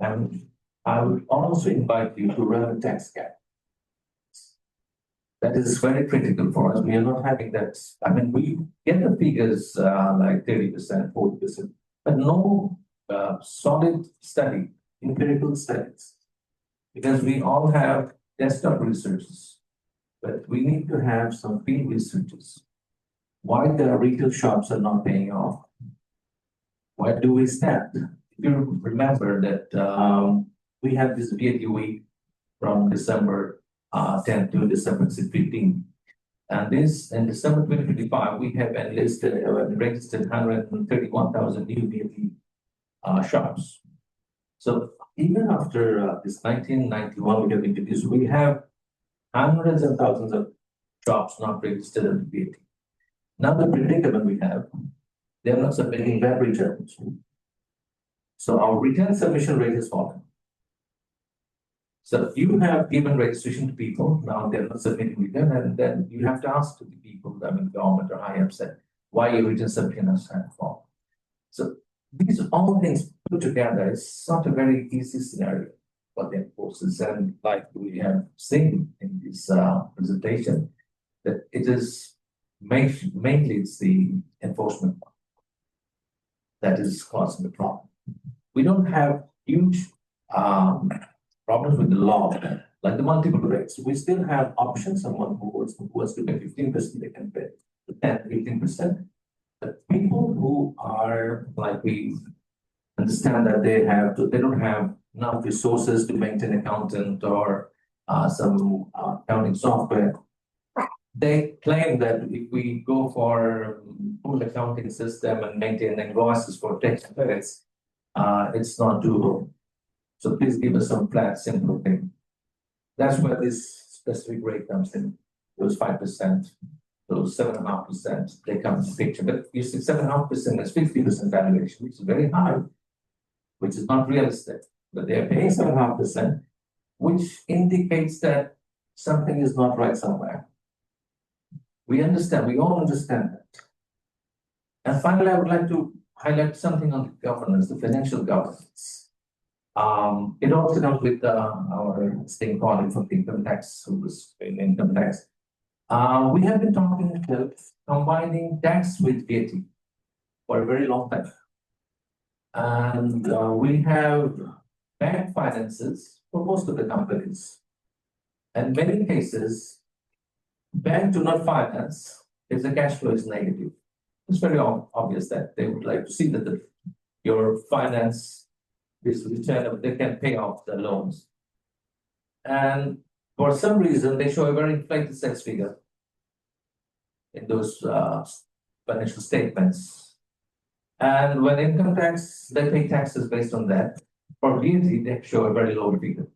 And I would also invite you to run a tax gap. That is very critical for us. We are not having that. I mean, we get the figures like 30%, 40%, but no solid study, empirical studies, because we all have desktop researches, but we need to have some field researches. Why the retail shops are not paying off? Why do we stand? If you remember that we have this VAT week from December 10 to December 15. And this in December 2025, we have enlisted registered 131,000 new VAT shops. So even after this 1991 we have introduced, we have hundreds and thousands of shops not registered under VAT. Now the predicament we have, they are not submitting VAT returns. So our return submission rate is fallen. So you have given registration to people, now they're not submitting return, and then you have to ask to the people, I mean government or high upset, why your return submission has fallen. So these all things put together is not a very easy scenario for the enforcers, and like we have seen in this presentation, that it is mainly it's the enforcement that is causing the problem. We don't have huge problems with the law, like the multiple rates. We still have options. Someone who wants to pay 15%, they can pay 10, 15%. But people who are like, we understand that they don't have enough resources to maintain accountant or some accounting software. They claim that if we go for full accounting system and maintain invoices for tax credits, it's not doable. So please give us some flat, simple thing. That's where this specific rate comes in. Those 5%, those 7.5%, they come into the picture. But you see 7.5% is 50% valuation, which is very high, which is not realistic. But they're paying 7.5%, which indicates that something is not right somewhere. We understand, we all understand that. And finally, I would like to highlight something on the governance, the financial governance. It also comes with our esteemed colleague from the income tax, who was in income tax. We have been talking about combining tax with VAT for a very long time. And we have bank finances for most of the companies. And in many cases, banks do not finance if the cash flow is negative. It's very obvious that they would like to see that your finance is return, they can pay off the loans. And for some reason, they show a very inflated sales figure in those financial statements. And when income tax, they pay taxes based on that. For VAT, they show a very low figure.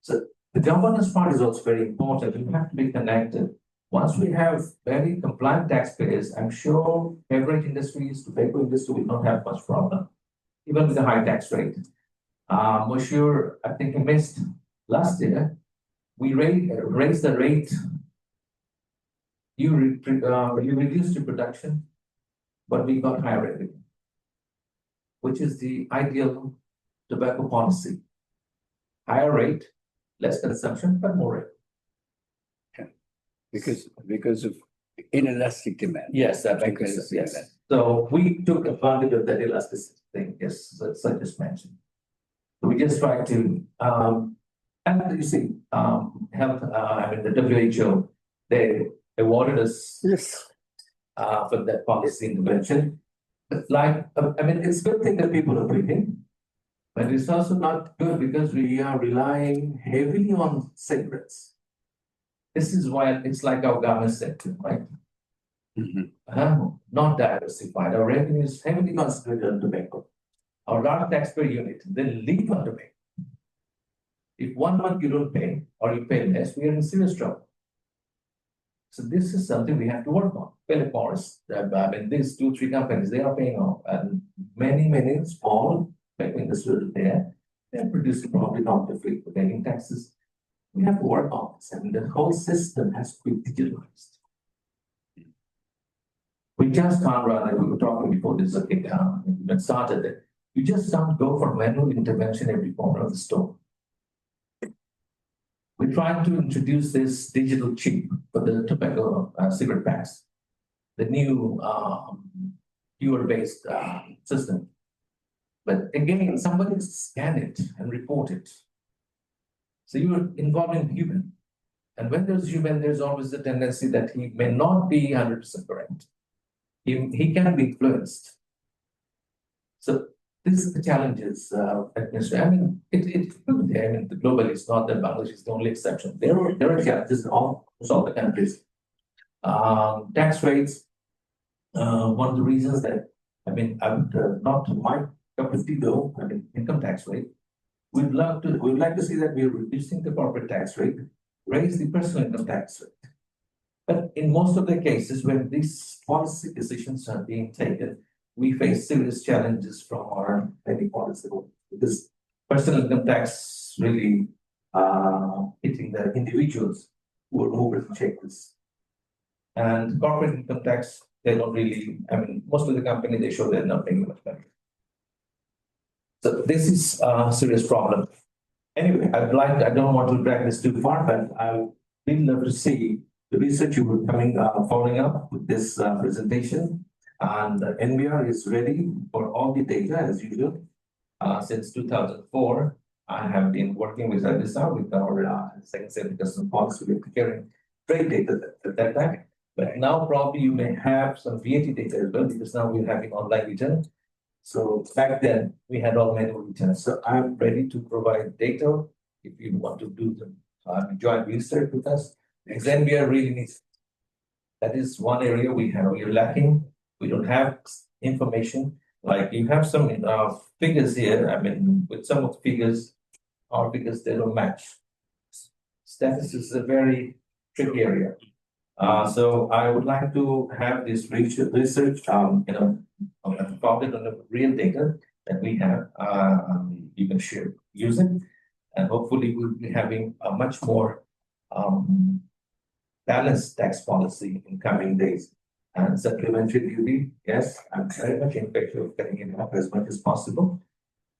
So the governance part is also very important. We have to be connected. Once we have very compliant taxpayers, I'm sure beverage industries, tobacco industry will not have much problem, even with a high tax rate. Mashiur, I think he missed last year. We raised the rate. You reduced your production, but we got higher revenue, which is the ideal tobacco policy. Higher rate, less consumption, but more rate. Because of inelastic demand. Yes, that makes sense. Yes. So we took advantage of that elasticity thing, yes, that I just mentioned. So we just try to, and you see, health, I mean, the WHO, they awarded us for that policy intervention. But like, I mean, it's a good thing that people are breathing, But it's also not good because we are relying heavily on cigarettes. This is why it's like our garment sector, right? Not diversified. Our revenue is heavily concentrated on tobacco. Our large taxpayer unit, they live on tobacco. If 1 month you don't pay or you pay less, we are in serious trouble. So this is something we have to work on. Philip Morris, I mean, these 2-3 companies, they are paying off, and many small tobacco industries there, they are producing probably not the free for paying taxes. We have to work on this, and the whole system has to be digitalized. We just can't run, and we were talking before this even started it. You just can't go for manual intervention every corner of the store. We're trying to introduce this digital chip for the tobacco cigarette packs, the new QR-based system. But again, somebody scan it and report it. So you're involving human. And when there's human, there's always the tendency that he may not be 100% correct. He can be influenced. So this is the challenges administration. I mean, it's good there. I mean, globally, it's not that Bangladesh is the only exception. There are challenges in almost all the countries. Tax rates. One of the reasons that I would not my cup of tea though. I mean, income tax rate. We'd like to see that we're reducing the corporate tax rate, raise the personal income tax rate. But in most of the cases, when these policy decisions are being taken, we face serious challenges from our many policy because personal income tax really hitting the individuals who are movers and shakers. And corporate income tax, they don't really, I mean, most of the companies, they show they're not paying much money. So this is a serious problem. Anyway, I don't want to drag this too far, but I would really love to see the research you were following up with this presentation. And NBR is ready for all the data as usual. Since 2004, I have been working with Zaidi with our second set of customer policy. We're preparing trade data at that time. But now probably you may have some VAT data as well, because now we're having online return. So back then we had all manual returns. So I'm ready to provide data if you want to do the joint research with us. Because NBR really needs. That is one area we're lacking. We don't have information. Like you have some figures here. I mean, with some of the figures, our figures, they don't match. Statistics is a very tricky area. So I would like to have this research, founded on the real data that we have. You can use it, and hopefully we'll be having a much more balanced tax policy in coming days. And supplementary duty, yes, I'm very much in favor of getting it up as much as possible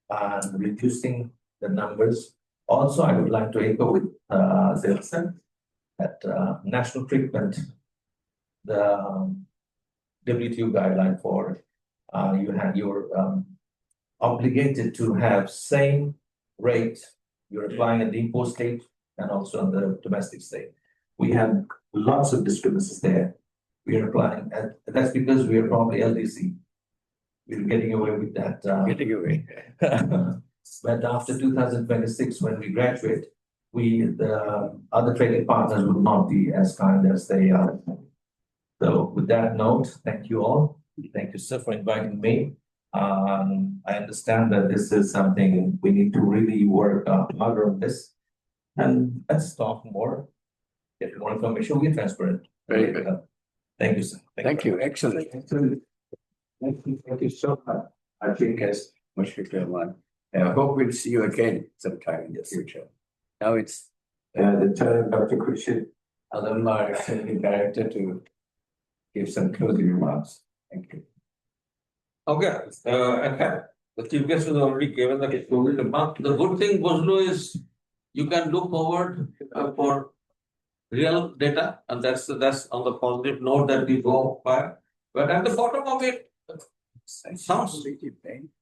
and reducing the numbers. Also, I would like to echo with Zilson that national treatment, the WTO guideline for you're obligated to have same rate you're applying at the import state and also on the domestic state. We have lots of discrepancies there. We are applying, and that's because we are probably LDC. We're getting away with that. Getting away. But after 2026, when we graduate, the other trading partners will not be as kind as they are. So with that note, thank you all. Thank you, sir, for inviting me. I understand that this is something we need to really work harder on this. And let's talk more, get more information, be transparent. Very good. Thank you, sir. Thank you. Excellent. Excellent. Thank you so much. I think as Mushfequr Rahman. I hope we'll see you again sometime in the future. Now it's the turn of Dr. Khurshid Alam, our Executive Director, to give some closing remarks. Thank you. Okay. The chief guest has already given the closing remark. The good thing, Bazlul, is you can look forward for real data, and that's on the positive note that we go by. But at the bottom of it, some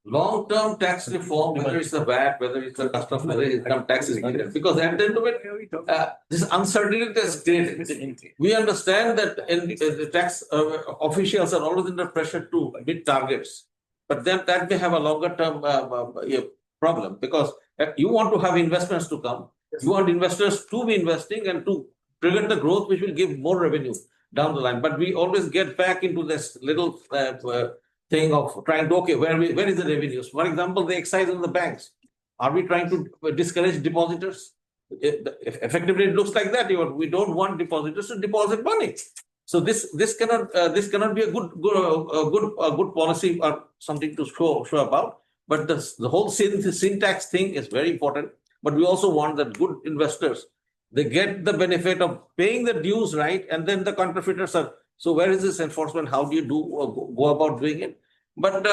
long-term tax reform, whether it's the VAT, whether it's the customs, whether income tax is needed. Because at the end of it, this uncertainty is created. We understand that the tax officials are always under pressure to meet targets, but then that may have a longer term problem because you want to have investments to come. You want investors to be investing and to trigger the growth, which will give more revenue down the line. But we always get back into this little thing of trying to, okay, where is the revenues? For example, the excise and the banks. Are we trying to discourage depositors? Effectively, it looks like that. We don't want depositors to deposit money. So this cannot be a good policy or something to show about. But the whole sin tax thing is very important. But we also want that good investors, they get the benefit of paying the dues, right? And then the counterfeiters are. So where is this enforcement? How do you go about doing it? But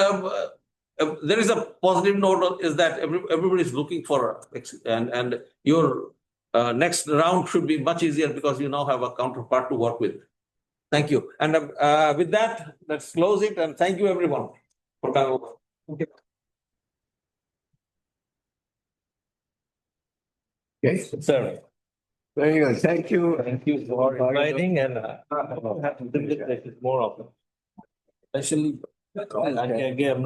there is a positive note is that everybody is looking for and your next round should be much easier because you now have a counterpart to work with. Thank you. And with that, let's close it and thank you everyone for coming over. Thank you. Yes, Sir. very good. Thank you. Thank you for inviting and more often. Especially again,